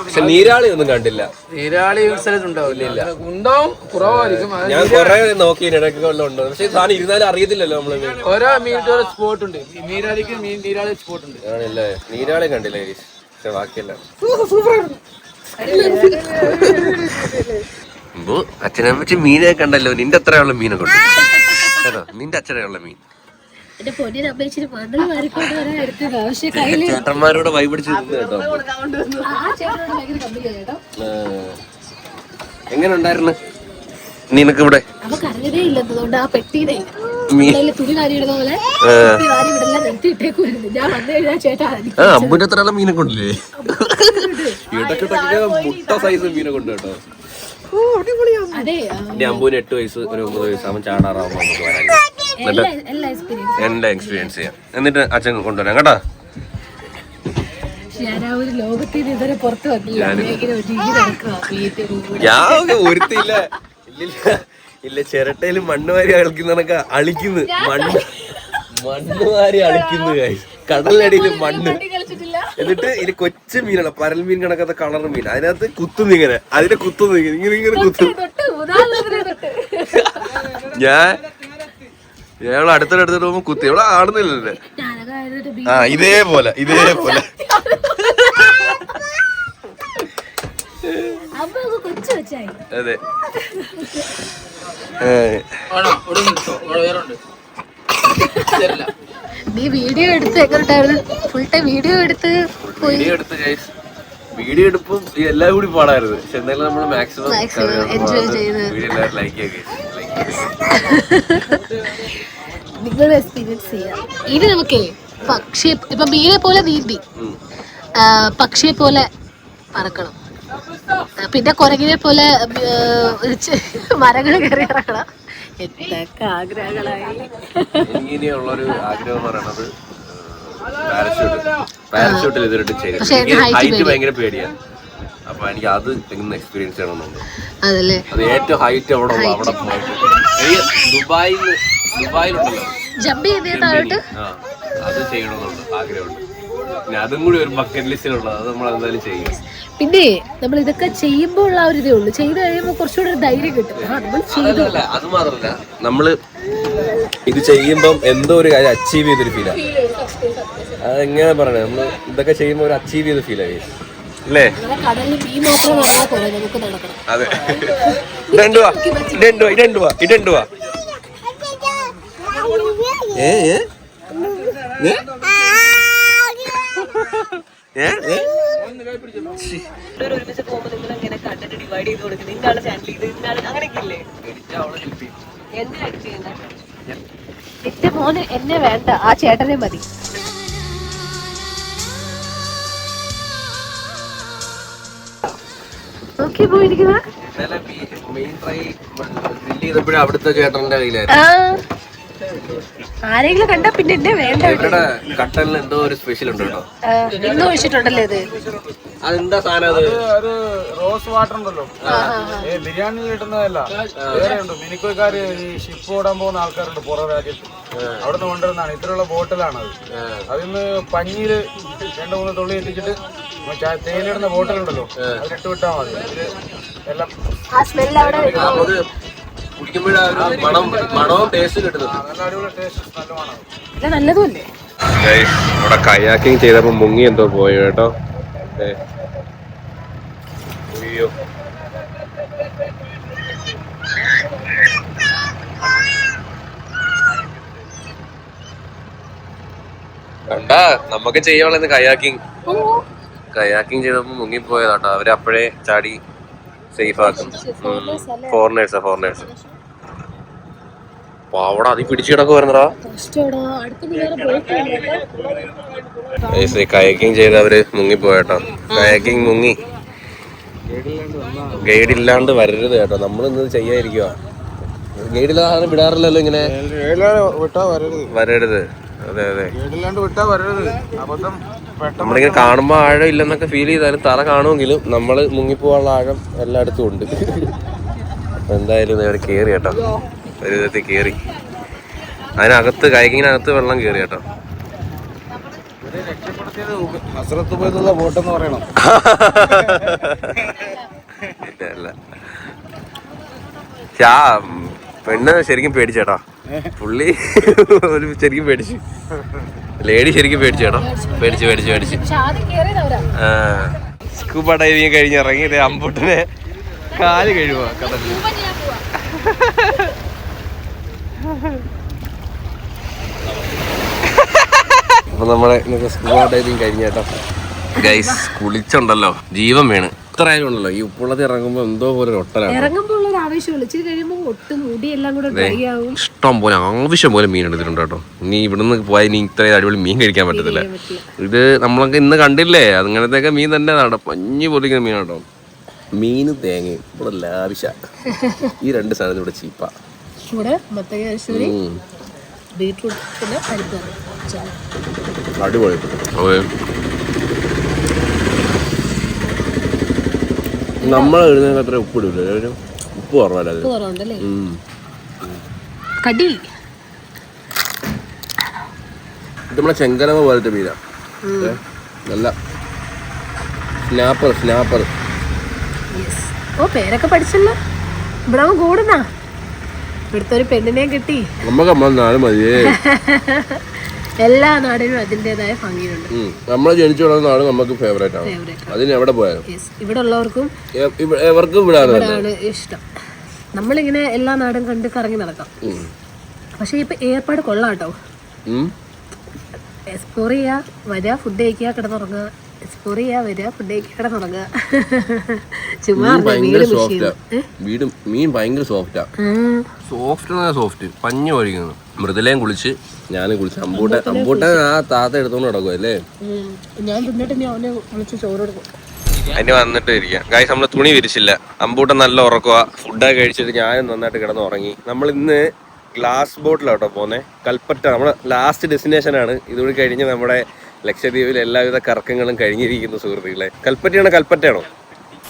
പക്ഷെ നീരാളി ഒന്നും കണ്ടില്ല. നീരാളി ഉണ്ടാവില്ല. ഉണ്ടാവും, കുറവായിരിക്കും. ഞാൻ കൊറേ നോക്കി ഇടയ്ക്ക് ഉണ്ട്. പക്ഷെ സാധനം ഇരുന്നാലും അറിയത്തില്ലല്ലോ നമ്മള്. ഓരോ മീനിന്റെ ഓരോ സ്പോട്ട് ഉണ്ട്. നീരാളിക്ക് നീരാളി സ്പോട്ട് ഉണ്ട്. ആണല്ലേ? നീരാളി കണ്ടില്ല, പക്ഷെ ബാക്കിയല്ല. അച്ഛനമ്മച്ച് മീനെ കണ്ടല്ലോ. നിന്റെ അത്രയുള്ള മീനൊക്കെ ഉണ്ട് കേട്ടോ. നിന്റെ അച്ഛനെയുള്ള മീൻ ചേട്ടന്മാരോട് വൈപിടിച്ച് കേട്ടോ. എങ്ങനെ ഉണ്ടായിരുന്നു നിനക്ക് ഇവിടെ? അമ്പൂന്റെ അത്രയുള്ള മീനൊക്കെ ഉണ്ടല്ലേ? ഇടക്കിട്ടൊക്കെ മുട്ട സൈസ് മീനൊക്കെ ഉണ്ട് കേട്ടോ. ഇനി അമ്പൂന് 8 വയസ്സ്, ഒരു 9 വയസ്സ് അവൻ ചാടാറാവുമ്പോ നമുക്ക് വരാൻ എല്ലാം എക്സ്പീരിയൻസ് ചെയ്യാം. എന്നിട്ട് അച്ഛൻ കൊണ്ടുവരാം കേട്ടോ. ഞാൻ ഒരുത്തില്ല. ഇല്ല, ചിരട്ടയില് മണ്ണ് വാരി കളിക്കുന്നതൊക്കെ അളിക്കുന്നു. മണ്ണ് വാരി അളിക്കുന്നു. കടലിനടിയില് മണ്ണ്. എന്നിട്ട് ഇത് കൊച്ചു മീനാണ്, പരൽ മീൻ കണക്കാത്ത കളർ മീൻ. അതിനകത്ത് കുത്തുന്നു ഇങ്ങനെ, അതിനെ കുത്തുന്നു ഇങ്ങനെ കുത്തും. ഞാൻ അടുത്തടുത്തിട്ട് പോകുമ്പോ കുത്തി. ഇവിടെ ആടുന്നില്ലല്ലേ? ആ, ഇതേപോലെ അതെ. നീ വീഡിയോ എടുത്ത് എങ്ങോട്ടായിരുന്നു? ഫുൾ ടൈം വീഡിയോ എടുത്ത് വീഡിയോ എടുപ്പും എല്ലാം കൂടി പാടായിരുന്നു. പക്ഷെ എന്തായാലും നമ്മൾ മാക്സിമം എൻജോയ് ചെയ്ത് ലൈക്ക് നിങ്ങൾ എക്സ്പീരിയൻസ് ചെയ്യാം. ഇനി നമുക്ക് പക്ഷിയെ ഇപ്പൊ മീനെ പോലെ നീന്തി പക്ഷിയെ പോലെ പറക്കണം, പിന്നെ കുരങ്ങിനെ പോലെ മരങ്ങൾ കയറി ഇറക്കണം. എന്തൊക്കെ ആഗ്രഹങ്ങളായി. ഇങ്ങനെയുള്ളൊരു ആഗ്രഹം പറയണത് പാരഷൂട്ടിൽ ഇതിലിട്ട് ചെയ്യും. ഹൈറ്റ് ഭയങ്കര പേടിയാണ്. അപ്പൊ എനിക്ക് അത് എങ്ങനെ എക്സ്പീരിയൻസ് ചെയ്യണമെന്നുണ്ട്. അത് ഏറ്റവും ഹൈറ്റ് അവിടെ പോയിട്ട് ദുബായിലുണ്ടല്ലോ ജമ്പ് ചെയ്ത് അത് ചെയ്യണമെന്നുണ്ട്, ആഗ്രഹമുണ്ട്. പിന്നെ അതും കൂടി ഒരു ബക്കറ്റ് ലിസ്റ്റിലുള്ളത്. അത് നമ്മൾ എന്തായാലും ചെയ്യും. പിന്നെ നമ്മൾ ഇതൊക്കെ ചെയ്യുമ്പോൾ ആ ഒരു ഇതേ ഉള്ളൂ. ചെയ്ത് കഴിയുമ്പോൾ കുറച്ചുകൂടെ ഒരു ധൈര്യം കിട്ടും. അത് മാത്രമല്ല, നമ്മള് ഇത് ചെയ്യുമ്പം എന്തോ ഒരു കാര്യം അച്ചീവ് ചെയ്തൊരു ഫീലാണ്. അതെങ്ങനെ പറയണേ, നമ്മള് ഇതൊക്കെ ചെയ്യുമ്പോ ഒരു അച്ചീവ് ചെയ്ത ഫീലായി അല്ലേ? അതെ. ഇടണ്ടുവാ എന്റെ മോന് എന്നെ വേണ്ട, ആ ചേട്ടനെ മതി. നോക്കി പോയിരിക്കുന്ന അവിടുത്തെ ചേട്ടന്റെ കയ്യിലായിരുന്നു. ആരെങ്കിലും കണ്ടാ പിന്നെ എന്നെ വേണ്ട. ഇവരുടെ കട്ടലിന് എന്തോ ഒരു സ്പെഷ്യൽ ഉണ്ട് കേട്ടോ. ഇന്ന് ഒഴിച്ചിട്ടുണ്ടല്ലേ ഇത്? അതെന്താ സാധനം? അത് റോസ് വാട്ടർ ഉണ്ടല്ലോ, ബിരിയാണി കിട്ടുന്നതല്ല, വേറെ ഉണ്ട്. മിനിക്കോക്കാര് ഈ ഷിപ്പ് ഓടാൻ പോകുന്ന ആൾക്കാരുണ്ട് പുറം രാജ്യത്ത്, അവിടെ നിന്ന് കൊണ്ടുവരുന്നതാണ്. ഇത്രയുള്ള ബോട്ടിലാണത്. അതിന്ന് പഞ്ഞിയില് 2-3 തുള്ളി എത്തിച്ചിട്ട് തേയിലിടുന്ന ബോട്ടിലുണ്ടല്ലോ, അതിലിട്ട് വിട്ടാൽ മതി. എല്ലാം മണവും ടേസ്റ്റ് കിട്ടുന്നത്. നല്ല അടിപൊളി ടേസ്റ്റ്, നല്ല മണം. നല്ലതുമല്ലേ? ഇവിടെ കയാക്കിങ് ചെയ്തപ്പോ മുങ്ങി എന്തോ പോയി കേട്ടോ. അയ്യോ, കണ്ടാ നമുക്ക് ചെയ്യാനുള്ളത് കയാക്കിങ് ചെയ്തപ്പോ മുങ്ങിപ്പോയതാട്ടോ. അവര് അപ്പോഴേ ചാടി സേഫ് ആക്കും. ഫോറിനേഴ്സാ. അവിടെ അതി പിടിച്ചു കിടക്കുവായിരുന്നടാ. കയാക്കിങ് ചെയ്ത് അവര് മുങ്ങിപ്പോയട്ടോ. കയാക്കിങ് മുങ്ങി. ഗൈഡ് ഇല്ലാണ്ട് വരരുത് കേട്ടോ. നമ്മളിന്ന് ചെയ്യാതിരിക്കുക. ഗൈഡ് ഇല്ലാതെ വിടാറില്ലല്ലോ ഇങ്ങനെ. വരരുത്. അതെ അതെ. നമ്മളിങ്ങനെ കാണുമ്പോ ആഴം ഇല്ലെന്നൊക്കെ ഫീൽ ചെയ്താലും തറ കാണുമെങ്കിലും നമ്മള് മുങ്ങിപ്പോവാനുള്ള ആഴം എല്ലായിടത്തും ഉണ്ട്. എന്തായാലും നേരെ കേറി കേട്ടോ. ഒരു വിധത്തിൽ കേറി. അതിനകത്ത് കൈക്കിനകത്ത് വെള്ളം കേറി കേട്ടോ. ബോട്ടെന്ന് പറയണം. ഇല്ല പെണ്ണ് ശരിക്കും പേടിച്ചേട്ടാ. പുള്ളി ശരിക്കും പേടിച്ചു. ലേഡി ശരിക്കും പേടിച്ചേട്ടോ. പേടിച്ച് സ്കൂബ ഡൈവിങ് കഴിഞ്ഞ് ഇറങ്ങിയത് അമ്പൂട്ടനെ കാല് കഴിയുവാ കടലിൽ. അപ്പൊ നമ്മളെ ഇന്നത്തെ സ്കൂബ ഡൈവിങ് കഴിഞ്ഞേട്ടോ. ഗൈസ് കുളിച്ചുണ്ടല്ലോ ജീവൻ വീണ്. ഇത്ര ആയാലും ഉണ്ടല്ലോ ഈ ഉപ്പുള്ളത് ഇറങ്ങുമ്പോ എന്തോ പോലെ ഒട്ടലാണ്. ഇഷ്ടം പോലെ ആവശ്യം പോലെ മീൻ എടുത്തിട്ടുണ്ട് കേട്ടോ. ഇനി ഇവിടുന്ന് പോയാൽ ഇനി ഇത്രയും അടിപൊളി മീൻ കഴിക്കാൻ പറ്റത്തില്ല. ഇത് നമ്മളൊക്കെ ഇന്ന് കണ്ടില്ലേ, അങ്ങനത്തെയൊക്കെ മീൻ തന്നെ നട പഞ്ഞു പൊലിക്കുന്ന മീൻ കേട്ടോ. മീനും തേങ്ങയും ഇവിടെ ലാവിശ. ഈ രണ്ട് സാധനം ഇവിടെ ചീപ്പാ. അടിപൊളി. നമ്മൾ എഴുതുന്ന അത്ര ഉപ്പ് ഇടില്ല. ഉപ്പ് കുറവല്ലേ? ഇത് നമ്മളെ ചെങ്കലമ പോലത്തെ മീനാ. നല്ല സ്നാപ്പർ. പേരൊക്കെ പഠിച്ചല്ലോ. ഇവിടെ കൂടുന്നാ. ഇവിടുത്തെ ഒരു പെണ്ണിനെ കിട്ടി. നമുക്ക് നമ്മളെ നാട് മതിയേ. എല്ലാ നാടിനും അതിൻ്റെതായ ഭംഗിയുണ്ട്. നമ്മൾ ജനിച്ചു വളർന്ന നാട് നമുക്ക് ഫേവറേറ്റ് ആണ്. അതിന് എവിടെ പോയാലും ഇവിടെ ഉള്ളവർക്കും എവർക്കും ഇവിടാണ് ഇഷ്ടം. നമ്മളിങ്ങനെ എല്ലാ നാടും കണ്ട് കറങ്ങി നടക്കാം. പക്ഷെ ഇപ്പൊ ഏർപ്പാട് കൊള്ളാട്ടോ. എക്സ്പ്ലോർ ചെയ്യാ, വരിക, ഫുഡ് കഴിക്കുക, കിടന്നുറങ്ങുക. എക്സ്പ്ലോർ ചെയ്യാ, വരിക, ഫുഡ് കഴിക്കുക, കിടന്നുറങ്ങുക. ചുമ്മാ മീൻ ഭയങ്കര സോഫ്റ്റ് പഞ്ഞു കഴിക്കുന്നു. മൃദുലയും കുളിച്ച് ഞാനും കുളിച്ച്. അമ്പൂട്ടൻ ആ താത്ത എടുത്തോണ്ട് നടക്കുമല്ലേ. ഞാൻ തിന്നിട്ട് അവനെ വിളിച്ച് ചോറ് കൊടുക്കും. അതിന് വന്നിട്ട് ഇരിക്കാം. ഗൈസ് നമ്മള് തുണി വിരിച്ചില്ല. അമ്പൂട്ടൻ നല്ല ഉറക്കുക. ഫുഡൊക്കെ കഴിച്ചിട്ട് ഞാനും നന്നായിട്ട് കിടന്ന് ഉറങ്ങി. നമ്മൾ ഇന്ന് ഗ്ലാസ് ബോട്ടിലാട്ടോ പോന്നെ. കൽപ്പറ്റ നമ്മുടെ ലാസ്റ്റ് ഡെസ്റ്റിനേഷൻ ആണ്. ഇതുകൂടി കഴിഞ്ഞ് നമ്മുടെ ലക്ഷദ്വീപിൽ എല്ലാവിധ കറക്കങ്ങളും കഴിഞ്ഞിരിക്കുന്നു സുഹൃത്തുക്കളെ. കൽപ്പറ്റയാണോ?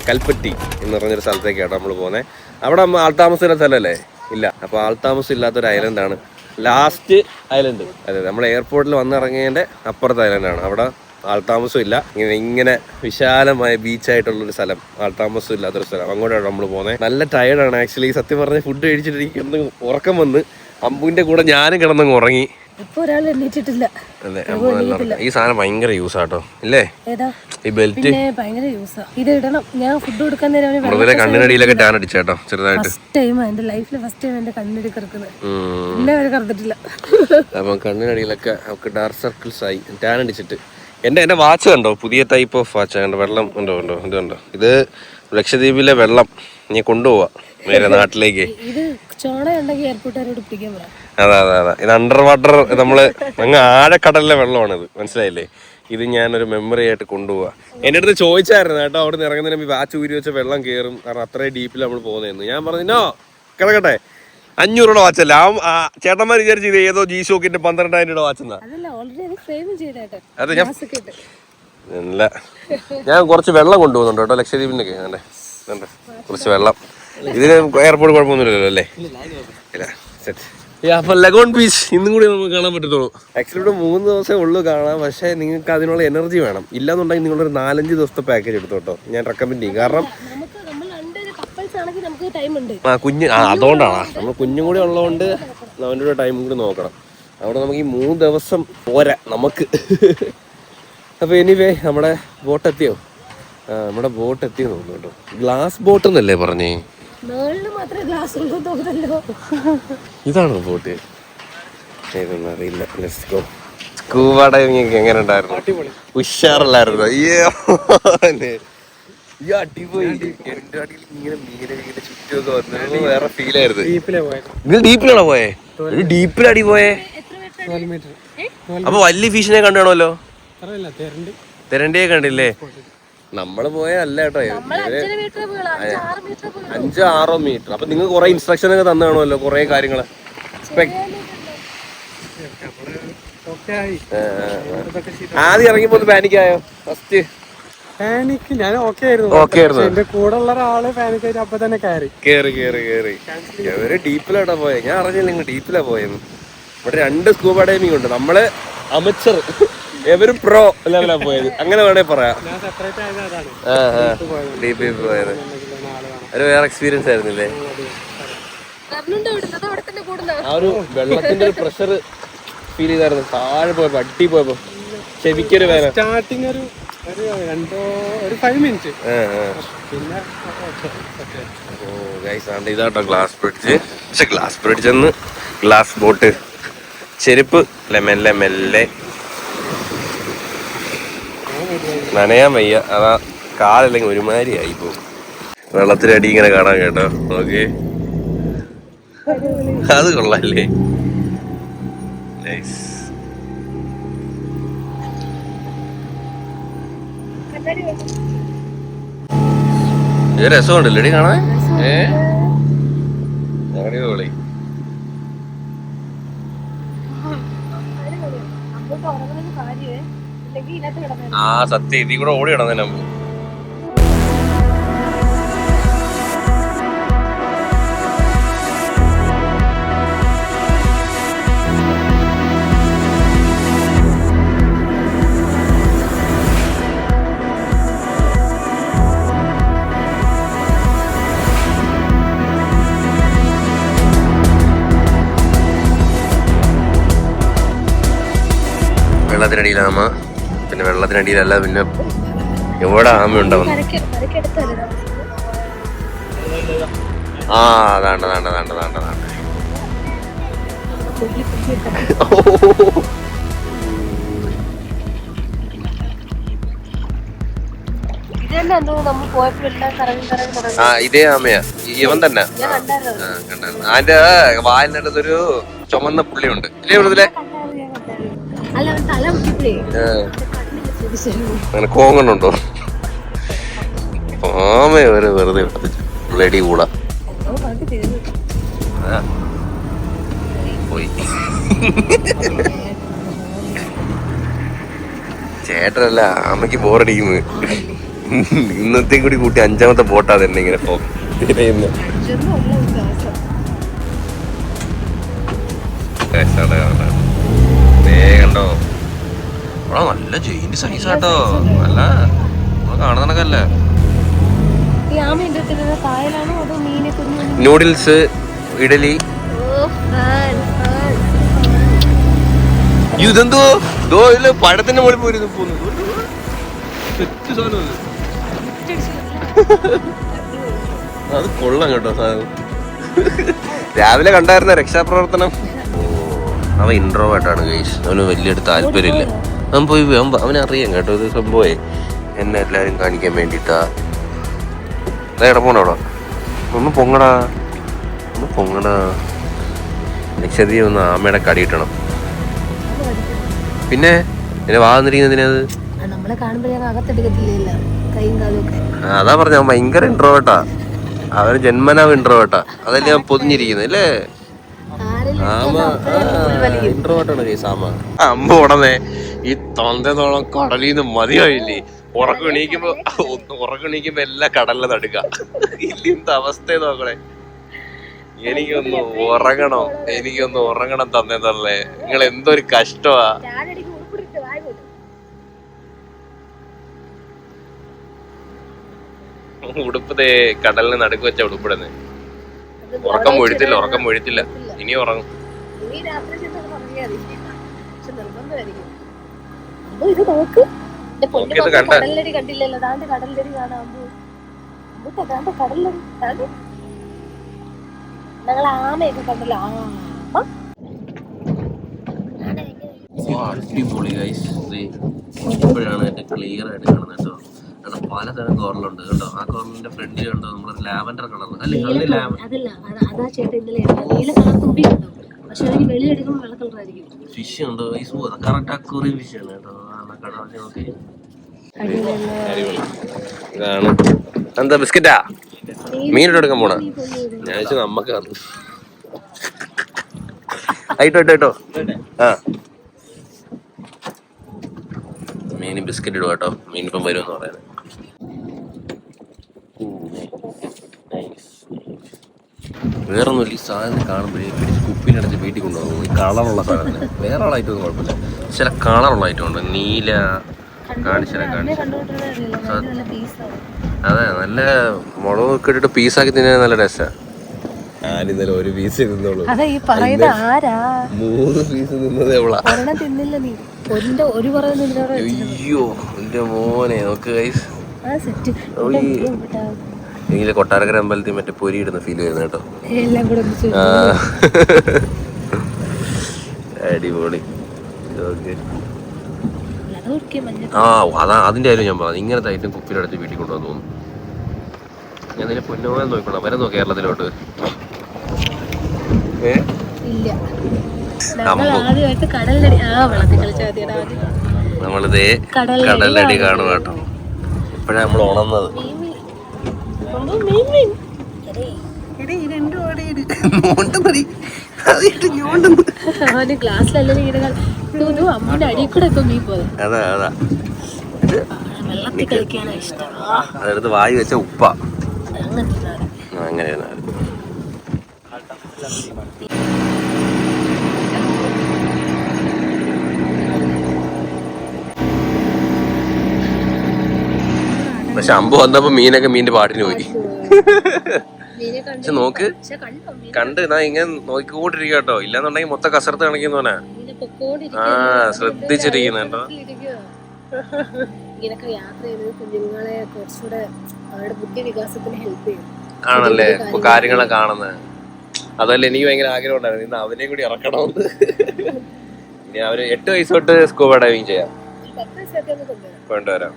കൽപ്പറ്റി എന്ന് പറഞ്ഞൊരു സ്ഥലത്തേക്കാട്ടോ നമ്മൾ പോകുന്നത്. അവിടെ ആൾതാമസ സ്ഥലമല്ലേ? ഇല്ല. അപ്പോൾ ആൾതാമസം ഇല്ലാത്തൊരു ഐലൻഡാണ് ലാസ്റ്റ് ഐലൻഡ്. അതെ, നമ്മൾ എയർപോർട്ടിൽ വന്നിറങ്ങിയതിൻ്റെ അപ്പുറത്തെ ഐലൻഡാണ്. അവിടെ ആൾതാമസം ഇല്ല. ഇങ്ങനെ വിശാലമായ ബീച്ചായിട്ടുള്ളൊരു സ്ഥലം, ആൾതാമസം ഇല്ലാത്തൊരു സ്ഥലം. അങ്ങോട്ടാണ് നമ്മൾ പോകുന്നത്. നല്ല ടയർഡാണ് ആക്ച്വലി. സത്യം പറഞ്ഞ് ഫുഡ് കഴിച്ചിട്ട് എനിക്ക് ഉറക്കം വന്ന് അമ്പുവിൻ്റെ കൂടെ ഞാനും കിടന്നങ്ങ് ഉറങ്ങി. അതെ, ഈ സാധനം ഭയങ്കര യൂസ് ആട്ടോ ഇല്ലേ? ഈ ബെൽറ്റ് മൃദുല കണ്ണിനടിയിലൊക്കെ ടാൻ അടിച്ചേട്ടോ ചെറുതായിട്ട്. അപ്പം കണ്ണിനടിയിലൊക്കെ അവർക്ക് ഡാർക്ക് സർക്കിൾസ് ആയി, ടാൻ അടിച്ചിട്ട്. എന്റെ വാച്ച് കണ്ടോ? പുതിയ ടൈപ്പ് ഓഫ് വാച്ച് കണ്ടോ? വെള്ളം ഉണ്ടോ? ഇത് കണ്ടോ? ഇത് ലക്ഷദ്വീപിലെ വെള്ളം നീ കൊണ്ടുപോവാ വേറെ നാട്ടിലേക്ക്. അതെ. ഇത് അണ്ടർ വാട്ടർ, നമ്മള് അങ്ങ് ആഴക്കടലിലെ വെള്ളമാണിത്, മനസ്സിലായില്ലേ? ഇത് ഞാനൊരു മെമ്മറി ആയിട്ട് കൊണ്ടുപോവാ. എൻ്റെ അടുത്ത് ചോദിച്ചായിരുന്നു കേട്ടോ, അവിടെ നിന്ന് ഇറങ്ങുന്നതിന് മുമ്പ് വാച്ച് ഊരി വെച്ച വെള്ളം കയറും, കാരണം അത്രയും ഡീപ്പിൽ നമ്മൾ പോകുന്നതെന്ന്. ഞാൻ പറഞ്ഞു നോ കിടക്കട്ടെ, 500 രൂപ വാച്ചല്ല. ആ ചേട്ടന്മാർ വിചാരിച്ചു ഇത് ഏതോ ജി ഷോക്കിന്റെ 12,000 രൂപ വാച്ചെന്നാ. അതെ, ഞാൻ കുറച്ച് വെള്ളം കൊണ്ടുപോകുന്നുണ്ട് കേട്ടോ ലക്ഷദ്വീപിനൊക്കെ. കുറച്ച് വെള്ളം. ഇതിന് എയർപോർട്ട് കുഴപ്പമൊന്നുമില്ലല്ലോ അല്ലേ? ഇല്ല, സെറ്റ്. അപ്പൊ ലഗോൺ ബീച്ച് ഇന്നും കൂടി നമുക്ക് കാണാൻ പറ്റത്തുള്ളൂ. ആക്ച്വലി ഇവിടെ 3 ദിവസമേ ഉള്ളൂ കാണാം. പക്ഷേ നിങ്ങൾക്ക് അതിനുള്ള എനർജി വേണം. ഇല്ലാന്നുണ്ടെങ്കിൽ നിങ്ങളൊരു 4-5 ദിവസത്തെ പാക്കേജ് എടുത്തോട്ടോ, ഞാൻ റെക്കമെൻഡ് ചെയ്യും. കാരണം അതുകൊണ്ടാണ് നമ്മൾ കുഞ്ഞും കൂടി ഉള്ളതുകൊണ്ട് അവൻ്റെ കൂടെ ടൈം കൂടി നോക്കണം. അവിടെ നമുക്ക് ഈ 3 ദിവസം പോരാ നമുക്ക്. അപ്പോൾ എനിവേ നമ്മുടെ ബോട്ട് എത്തിയോ? നമ്മുടെ ബോട്ട് എത്തിയോ തോന്നുന്നു കേട്ടോ. ഗ്ലാസ് ബോട്ട് എന്നല്ലേ പറഞ്ഞേ? ഇതാണോ ബോട്ട്? ഇതൊന്നും അറിയില്ല. Let's go. സ്കൂബ ഡൈവിംഗ് ഒക്കെ എങ്ങനെ ഉണ്ടായിരുന്നു? ഉഷാറല്ലായിരുന്നു? അയ്യോ അടിപൊളി. എന്റെ അടിയിൽ ഇങ്ങനെ മീനെ ചുറ്റുമൊക്കെ വന്നു, വേറെ ഫീലായിരുന്നു. നിങ്ങൾ ഡീപ്പിലാണോ പോയേ? ഡീപ്പിലടി പോയേ? അപ്പൊ വലിയ ഫിഷിനെ കണ്ടാണല്ലോ. തെരണ്ടിയെ കണ്ടില്ലേ? നമ്മള് പോയല്ല കേട്ടോ, നമ്മൾ 5 മീറ്റർ പോയുള്ളൂ, 5-6 മീറ്റർ പോയുള്ളൂ. 5-6 മീറ്റർ. അപ്പൊ നിങ്ങൾ കുറെ ഇൻസ്ട്രക്ഷൻ ഒക്കെ തന്നു കാണുമല്ലോ, കുറെ കാര്യങ്ങള്. ആദ്യം ഇറങ്ങിയപ്പോ പാനിക്കായോ? ഫസ്റ്റ് പാനിക്ക് ഞാൻ ഓക്കെ ആയിരുന്നു. എന്റെ കൂടെ ഉള്ള ഒരാള് പാനിക് ആയിട്ട് അപ്പൊ തന്നെ കേറി ഇവര് ഡീപ്പിലാട്ടാ പോയത്. ഞാൻ അറിഞ്ഞില്ല നിങ്ങൾ ഡീപ്പിലാ പോയെന്ന്. ഇവിടെ 2 സ്കൂബ ഡൈവിംഗ് ഉണ്ട്. നമ്മള് അമച്ചർ, എവര് പ്രോ ലെവലാ പോയത്, അങ്ങനെ വേണേ പറയാം. ഡീപ്പിൽ പോയത് ഒരു വേറെ എക്സ്പീരിയൻസ് ആയിരുന്നില്ലേ? ആ ഒരു വെള്ളത്തിന്റെ ഒരു പ്രഷർ ഫീൽ ചെയ്തായിരുന്നു താഴെ പോയപ്പോ, അടി പോയപ്പോ ചെവിക്കൊരു വേദന. സ്റ്റാർട്ടിങ് ഒരു 5 മിനിറ്റ് പിന്നെ ഇതാട്ടോ ഗ്ലാസ് ബ്രിഡ്ജ്. പക്ഷെ ഗ്ലാസ് ബ്രിഡ്ജ് എന്ന് ഗ്ലാസ് ബോട്ട്. ചെരുപ്പ് മെല്ലെ മെല്ലെ നനയാൻ വയ്യ, അതാ കാലല്ലെങ്കിൽ ഒരുമാതിരി ആയി പോകും. വെള്ളത്തിനടി ഇങ്ങനെ കാണാൻ കേട്ടോ. ഓക്കെ, അത് കൊള്ളാല്ലേ. നൈസ്. ഇത് രസമുണ്ടല്ലേ കാണാൻ? അടിപൊളി. ആ സത്യം, ഇതിൽ കൂടെ ഓടി കിടന്നേ നമുക്ക്. വെള്ളത്തിനടിയിൽ ആമ, പിന്നെ വെള്ളത്തിനടിയിലല്ല പിന്നെ എവിടെ ആമ ഉണ്ടാവും? ആ അതാണ്ട്. ആ ഇതേ ആമയാ, ഇവൻ തന്നെ. അതിന്റെ വാലിനടുത്തൊരു ചുമന്ന പുള്ളിയുണ്ട് ഇല്ലേ ഇവിടുത്തെ? അങ്ങനെ കോങ്ങണുണ്ടോ? ആമ ഒരു വെറുതെ ബ്ലഡി കൂടാ പോയി. ചേട്ടനല്ല, ആമയ്ക്ക് ബോറടിക്കുന്നത്. ഇന്നത്തെ കൂടി കൂട്ടി 5ാമത്തെ ബോട്ടാ തന്നെ ഇങ്ങനെ തിരയുന്നത്. കണ്ടോ നല്ല ജയിന്റ് സൈസ് ആട്ടോ, നല്ല കാണുന്നതല്ലേ. നൂഡിൽസ്, ഇഡലി. ഇതെന്തോ പഴത്തിന്റെ മുകളിൽ പോയിരുന്നു പോകുന്നത്. അത് കൊള്ളാം കേട്ടോ സാധനം. രാവിലെ കണ്ടായിരുന്ന രക്ഷാപ്രവർത്തനം. അവൻ ഇൻട്രോവേർട്ടാണ് ഗൈസ്, അവന് വലിയൊരു താല്പര്യമില്ല. അവൻ പോയി അവനറിയാം കേട്ടോ ഇത് സംഭവേ എന്നെ എല്ലാരും കാണിക്കാൻ വേണ്ടിട്ടാ. എവിടെ പോണോടാ? ഒന്ന് പൊങ്ങടാ. ലക്ഷദ്വീപ് ഒന്ന് ആമയുടെ കടി കിട്ടണം. പിന്നെ എന്നെ വാന്നിരിക്കുന്നതിനത് അതാ പറഞ്ഞ, അവൻ ഭയങ്കര ഇൻട്രോവേർട്ടാ. അവന് ജന്മനാ ഇൻട്രോവേർട്ടാ. അതല്ലേ ഞാൻ പൊതിഞ്ഞിരിക്കുന്നത് അല്ലേ? ഇൻട്രോവേർട്ടാണ് കേസ് ആമ. അമ്മ ഉടനെ ഈ തൊന്തോളം കടലിന്ന് മതിയായില്ലേ? ഉറക്കണീക്കുമ്പോ എല്ലാം കടലിലെ നടുക. ഇല്ലത്തെ അവസ്ഥ നോക്കണേ. എനിക്കൊന്ന് ഉറങ്ങണം തന്നെ തള്ളേ. നിങ്ങൾ എന്തൊരു കഷ്ടമാ. ഉടുപ്പതേ കടലിന് നടുക്ക് വെച്ച ഉടുപ്പിടുന്നേ. ഉറക്കം പൊഴുത്തില്ല. ഇനി ഉറങ്ങും. കണ്ടില്ലല്ലോ കടലടി കാണാൻ ഞങ്ങൾ ആമയൊക്കെ കണ്ടല്ലോ. അടിപൊളി ഗൈസ്. ഇപ്പോഴാണ് ഏറ്റവും ക്ലിയർ ആയിട്ട് കാണുന്നത് കേട്ടോ. കാരണം പലതരം കോറലുണ്ട് കേട്ടോ. ആ കോറലിന്റെ ഫ്രണ്ടിൽ കണ്ടോ നമ്മളൊരു ലാവൻഡർ കളർ അല്ലേ? ഫിഷ് ഉണ്ട് ഗൈസ്. കറക്റ്റ് അക്വേറിയം ഫിഷ് ആണ് കേട്ടോ. നോക്കി അടിപൊളി. ഇതാണ് എന്താ ബിസ്ക്കറ്റാ? മീനിട്ട് എടുക്കാൻ പോണ? ഞാൻ വെച്ചു നമ്മക്ക് വന്നു. ആയിട്ടോ ആ മീന് ബിസ്ക്കറ്റ് ഇടുക കേട്ടോ. മീനിപ്പം വരുമെന്ന് പറയുന്നത്. വേറൊന്നുമില്ല, ഈ സാധനം കാണുമ്പോഴേ പിടിച്ച് കുപ്പിയിലടച്ച് വീട്ടിൽ കൊണ്ടുപോകും. ഈ കളറുള്ള സാധനം വേറെ ആളായിട്ടൊന്നും കുഴപ്പമില്ല. ചില കളറുള്ള ഐറ്റം ഉണ്ട്. നീല കാണിച്ചാ അതെ, നല്ല മുളകൊക്കെ ഇട്ടിട്ട് പീസാക്കി തിന്നാൻ നല്ല ടേസ്റ്റാ. ഞാനിന്നലെ ഒരു പീസ് തിന്നോളൂ. 3 പീസ് തിന്നത് എവളാ? അയ്യോ എന്റെ മോനെ നോക്ക് ഗൈസ്. എങ്കിലും കൊട്ടാരക്കര അമ്പലത്തിൽ മറ്റേ പൊരി ഇടുന്ന ഫീൽ വരുന്നു കേട്ടോ. അടിപൊളി. അതാ അതിന്റെ ആയാലും ഞാൻ പറഞ്ഞു. ഇങ്ങനത്തെ ഐറ്റം കുപ്പിയിലടച്ച് വീട്ടിൽ കൊണ്ടുപോകാൻ തോന്നുന്നു. ഞാൻ നിന്നെ പൊന്നോളം നോക്കണം. വരുന്നോ കേരളത്തിലോട്ട്? നമ്മളിതേ കടലടി കാണും കേട്ടോ. ഇപ്പഴാ നമ്മൾ ഉണർന്നത്. അതാ അതെടുത്ത് വായി വെച്ച ഉപ്പ അങ്ങനെ. പക്ഷെ അമ്പ് വന്നപ്പോ മീനൊക്കെ മീനിന്റെ പാട്ടിന് പോയി. പക്ഷെ നോക്ക് കണ്ട് ഞാൻ ഇങ്ങനെ നോക്കിക്കൊണ്ടിരിക്കുക കേട്ടോ. ഇല്ലാന്നുണ്ടെങ്കിൽ മൊത്തം കസർത്ത് കാണിക്കുന്നവനാ. ആ ശ്രദ്ധിച്ചിരിക്കുന്നുണ്ടോ? ആണല്ലേ ഇപ്പൊ കാര്യങ്ങളൊക്കെ കാണുന്നത്. അതല്ല എനിക്ക് ഭയങ്കര ആഗ്രഹം ഉണ്ടായിരുന്നു ഇന്ന് അവനെയും കൂടി ഇറക്കണമെന്ന്. ഇനി അവര് 8 വയസ്സ് തൊട്ട് സ്കൂബ ഡൈവിങ് ചെയ്യാം. കൊണ്ടുവരാം.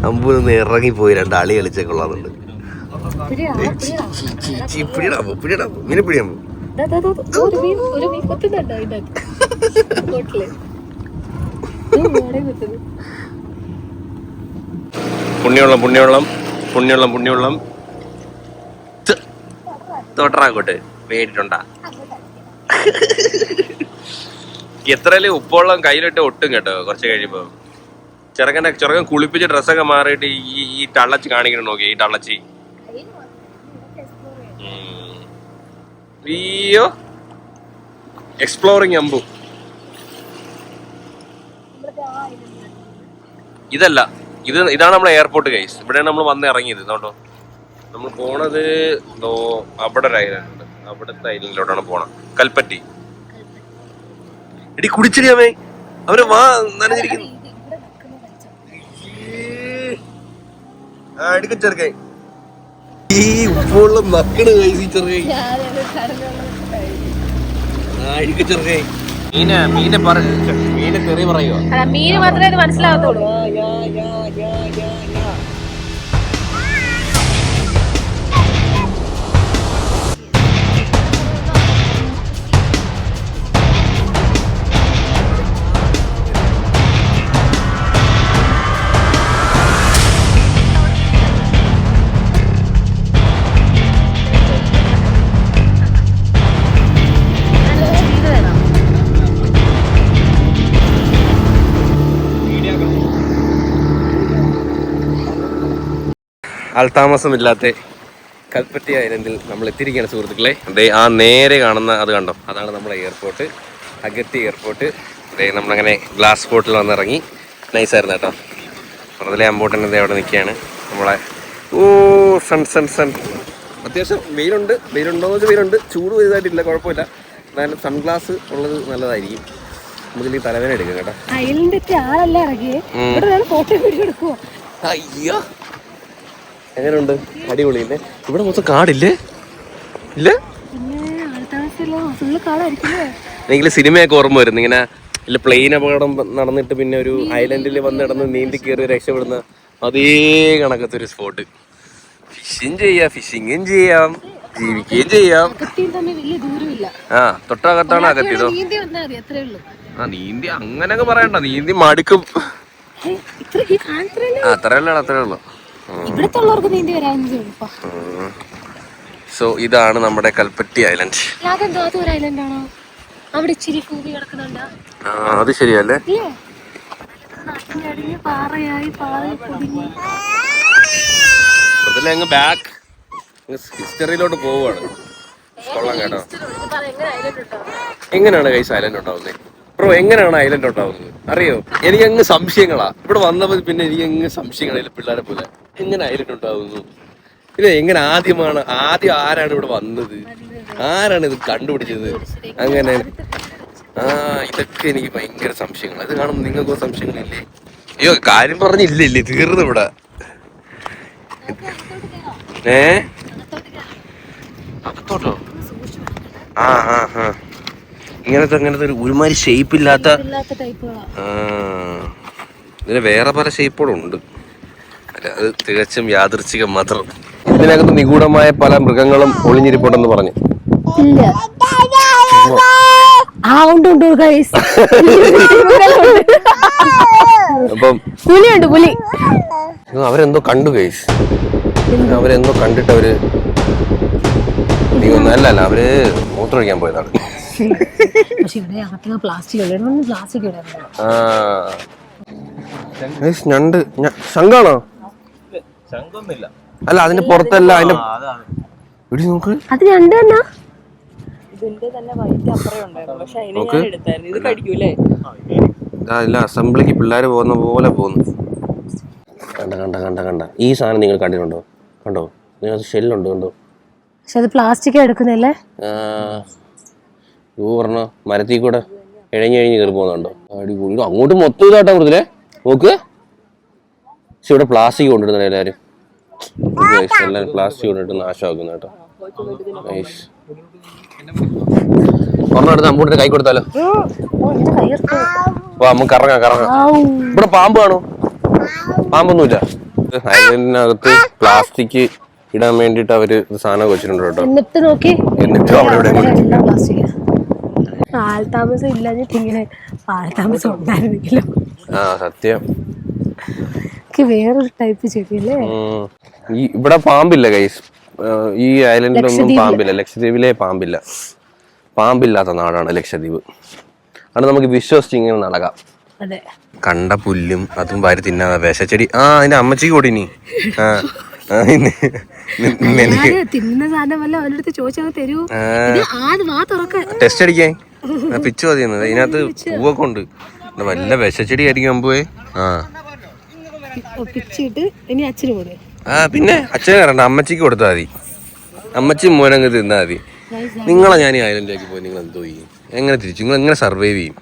അമ്പു നിന്ന് ഇറങ്ങിപ്പോയി 2 അളി കളിച്ചേ കൊള്ളാന്നുണ്ട്. മീനെ പിടിയാമ്പോ പുണ്യവെള്ളം തോട്ടറാക്കോട്ടെ വേണ്ടിട്ടുണ്ടാ. എത്രയല്ലേ ഉപ്പുവെള്ളം കയ്യിലിട്ട് ഒട്ടും കേട്ടോ. കുറച്ച് കഴിയുമ്പോ ചെറുക്കൻ കുളിപ്പിച്ച് ഡ്രസ്സൊക്കെ മാറിയിട്ട് ഈ ടള്ളച്ചി കാണിക്കണം. നോക്കി ഈ ടള്ളച്ചി. അയ്യോ എക്സ്പ്ലോറിങ് അമ്പു. ഇതാണ് നമ്മുടെ എയർപോർട്ട് ഗൈസ്. ഇവിടെയാണ് നമ്മൾ വന്ന് ഇറങ്ങിയത്. ഇതോട്ടോ നമ്മൾ പോണത് അവിടെ ഒരു ഐലൻഡ് ഉണ്ട്. അവിടുത്തെ ഐലൻഡിലോട്ടാണ് പോണത്. കൽപ്പറ്റി. എടി കുടിച്ചിടിയാമേ അവര് വാ നനഞ്ഞിരിക്കുന്നു. ചെറുക്കൻ ഈ ഉപ്പുവെള്ളം നക്കണ് കഴിച്ച് ചെറുക്കൻ. ചെറുക്കൻ മീനെ തെറി പറയുവോ? മീന് മാത്രമേ മനസ്സിലാകത്തുള്ളൂ. ആൾതാമസമില്ലാത്ത കൽപ്പറ്റി ഐലൻഡിൽ നമ്മൾ എത്തിയിരിക്കുകയാണ് സുഹൃത്തുക്കളെ. അതേ ആ നേരെ കാണുന്ന അത് കണ്ടോ, അതാണ് നമ്മുടെ എയർപോർട്ട്, അഗത്തി എയർപോർട്ട്. അതേ നമ്മളങ്ങനെ ഗ്ലാസ് ബോട്ടിൽ വന്നിറങ്ങി. നൈസായിരുന്നു കേട്ടോ. വെറുതെ അമ്പോട്ടൻ്റെ അവിടെ നിൽക്കുകയാണ് നമ്മളെ. ഓ സൺ അത്യാവശ്യം വെയിലുണ്ടോന്ന് വെച്ചാൽ വെയിലുണ്ട്. ചൂട് വലുതായിട്ടില്ല, കുഴപ്പമില്ല. എന്നാലും സൺഗ്ലാസ് ഉള്ളത് നല്ലതായിരിക്കും. നമുക്ക് തലവേദന എടുക്കും കേട്ടോ. അയ്യോ എങ്ങനെയുണ്ട്? അടിപൊളിയില്ലേ? ഇവിടെ മൊത്തം കാടില്ലേ? ഇല്ല എനിക്ക് സിനിമയൊക്കെ ഓർമ്മ വരുന്നു. ഇങ്ങനെ ഇല്ല പ്ലെയിൻ അപകടം നടന്നിട്ട് പിന്നെ ഒരു ഐലൻഡിൽ വന്ന് കിടന്ന് നീന്തി കയറി രക്ഷപ്പെടുന്ന അതേ കണക്കത്തൊരു സ്പോട്ട്. ഫിഷിങ്ങും ചെയ്യാം. ജീവിക്കുകയും ചെയ്യാം. അകത്തിയും തമ്മിൽ വലിയ ദൂരമില്ല. ആ തൊട്ടകത്താണ് അകത്തിയതോ. നീന്തി വന്നാൽ മതി, അത്രേ ഉള്ളൂ. ആ നീന്തി അങ്ങനൊക്കെ പറയണ്ട, നീന്തി മടുക്കും. അത്രേ ഉള്ളൂ. ഇവിടുത്തെ ഉള്ളവർക്ക് നീന്തി വരാവുന്നതേ ഉള്ളൂ. സോ ഇതാണ് നമ്മുടെ കൽപ്പറ്റി ഐലൻഡ്. അതെന്തോ അത് ഒരു ഐലൻഡ് ആണോ? അവിടെ ഇച്ചിരി ഭൂമി കിടക്കുന്നുണ്ടോ? അത് ശരിയല്ലേ. പാറയായി പാറയിൽ പൊതിഞ്ഞ് അങ്ങ് ബാക്ക് ഹിസ്റ്ററിയിലോട്ട് പോവുകയാണ്. കൊള്ളാം കേട്ടോ. എങ്ങനെയാണ് കൈസ് ഐലൻഡ് ഉണ്ടാവുന്നത് ബ്രോ? എങ്ങനെയാണ് ഐലൻഡ് ഉണ്ടാവുന്നത് അറിയോ? എനിക്കങ്ങ് സംശയങ്ങളാ ഇവിടെ വന്നപ്പോൾ. പിന്നെ എനിക്കങ്ങ് സംശയങ്ങളില്ല പിള്ളേരെ പോലെ. എങ്ങനെ ഐലൻഡ് ഉണ്ടാവുന്നു? ഇത് എങ്ങനെ ആദ്യം ആരാണ് ഇവിടെ വന്നത്? ആരാണ് ഇത് കണ്ടുപിടിച്ചത്? അങ്ങനെ ഇതൊക്കെ എനിക്ക് ഭയങ്കര സംശയങ്ങൾ. ഇത് കാണുമ്പോൾ നിങ്ങൾക്കോ സംശയങ്ങളില്ലേ? അയ്യോ കാര്യം പറഞ്ഞില്ലേ, തീർന്നു ഇവിടെ. അകത്തോട്ടോ? ഇങ്ങനത്തെ ഒരുമാതിരി ഷേപ്പ് ഇല്ലാത്ത ഇതിന് വേറെ പല ഷേപ്പുകളുണ്ട്. അത് തികച്ചും യാദൃച്ഛികം മാത്രം. ഇതിനകത്ത് നിഗൂഢമായ പല മൃഗങ്ങളും ഒളിഞ്ഞിരിപ്പുണ്ടെന്ന് പറഞ്ഞു. അപ്പം പുലി അവരെന്തോ കണ്ടു ഗൈസ്. അവരെന്തോ കണ്ടിട്ട് അവര് അല്ല അവര് മൂത്രമൊഴിക്കാൻ പോയതാണ്. ഞണ്ട് ശങ്കാണോ? അല്ല അതിന്റെ പുറത്തല്ല, അതിന്റെ നോക്ക്. അത് ഞണ്ട് തന്നെ. ഇല്ല അസംബ്ലിക്ക് പിള്ളേര് പോകുന്ന പോലെ പോകുന്നു. കണ്ട ഈ സാധനം നിങ്ങൾ കണ്ടിട്ടുണ്ടോ? കണ്ടോ? നിങ്ങൾക്ക് ഷെല്ലുണ്ടോ? കണ്ടോ? പക്ഷെ അത് പ്ലാസ്റ്റിക് എടുക്കുന്നില്ലേ? പറഞ്ഞോ മരത്തിൽ കൂടെ ഇഴഞ്ഞ് കയറി പോകുന്നുണ്ടോ? അടിപൊളി. അങ്ങോട്ട് മൊത്തം ഇതാട്ടാ കൊടുത്തില്ലേ നോക്ക്. പക്ഷെ ഇവിടെ പ്ലാസ്റ്റിക് കൊണ്ടിടുന്ന എല്ലാവരും. എല്ലാവരും പ്ലാസ്റ്റിക് കൊണ്ടിട്ട് നാശമാക്കുന്നു കേട്ടോ. ഒരെണ്ണം എടുത്ത് അമ്പൂട്ടിന്റെ കൈ കൊടുത്താലോ? നമുക്ക് കറങ്ങാം. ഇവിടെ പാമ്പ് കാണോ? പാമ്പൊന്നുമില്ല. ഐലൻഡിനകത്ത് പ്ലാസ്റ്റിക് ഇടാൻ വേണ്ടിട്ട് അവര് സാധനം വെച്ചിട്ടുണ്ട് കേട്ടോ. എന്നിട്ട് അവിടെ ആൾതാമസം ഇല്ലാഞ്ഞിട്ടിങ്ങനെ ആൾതാമസം ഉണ്ടായിരുന്നെങ്കിലും. സത്യം വേറൊരു ടൈപ്പ് ചെടിയല്ലേ. ഇവിടെ പാമ്പില്ല ഗൈസ്. ഈ ഐലൻഡിലൊന്നും പാമ്പില്ല. ലക്ഷദ്വീപിലെ പാമ്പില്ലാത്ത നാടാണ് ലക്ഷദ്വീപ്. അത് നമുക്ക് വിശ്വസിച്ച് ഇങ്ങനെ നടക്കാം. കണ്ട പുല്ലും അതും വാരി തിന്നാതെ വിഷച്ചെടി. അതിന്റെ അമ്മച്ചിക്ക് കൂടിനി. ടെസ്റ്റ് അടിക്കാൻ പിച്ചു മതിയെന്നത്. ഇതിനകത്ത് പൂവൊക്കെ ഉണ്ട്. വല്ല വിഷച്ചെടി ആയിരിക്കും പോയെ. പിന്നെ അച്ഛനെ കറണ്ട അമ്മച്ചിക്ക് കൊടുത്താൽ മതി. അമ്മച്ചി മോനങ്ങ് തിന്നാ മതി. നിങ്ങളെ ഞാൻ ഈ ഐലൻഡിലേക്ക് പോയി നിങ്ങൾ എന്തോ ചെയ്യും? എങ്ങനെ തിരിച്ചു? നിങ്ങൾ എങ്ങനെ സർവൈവ് ചെയ്യും?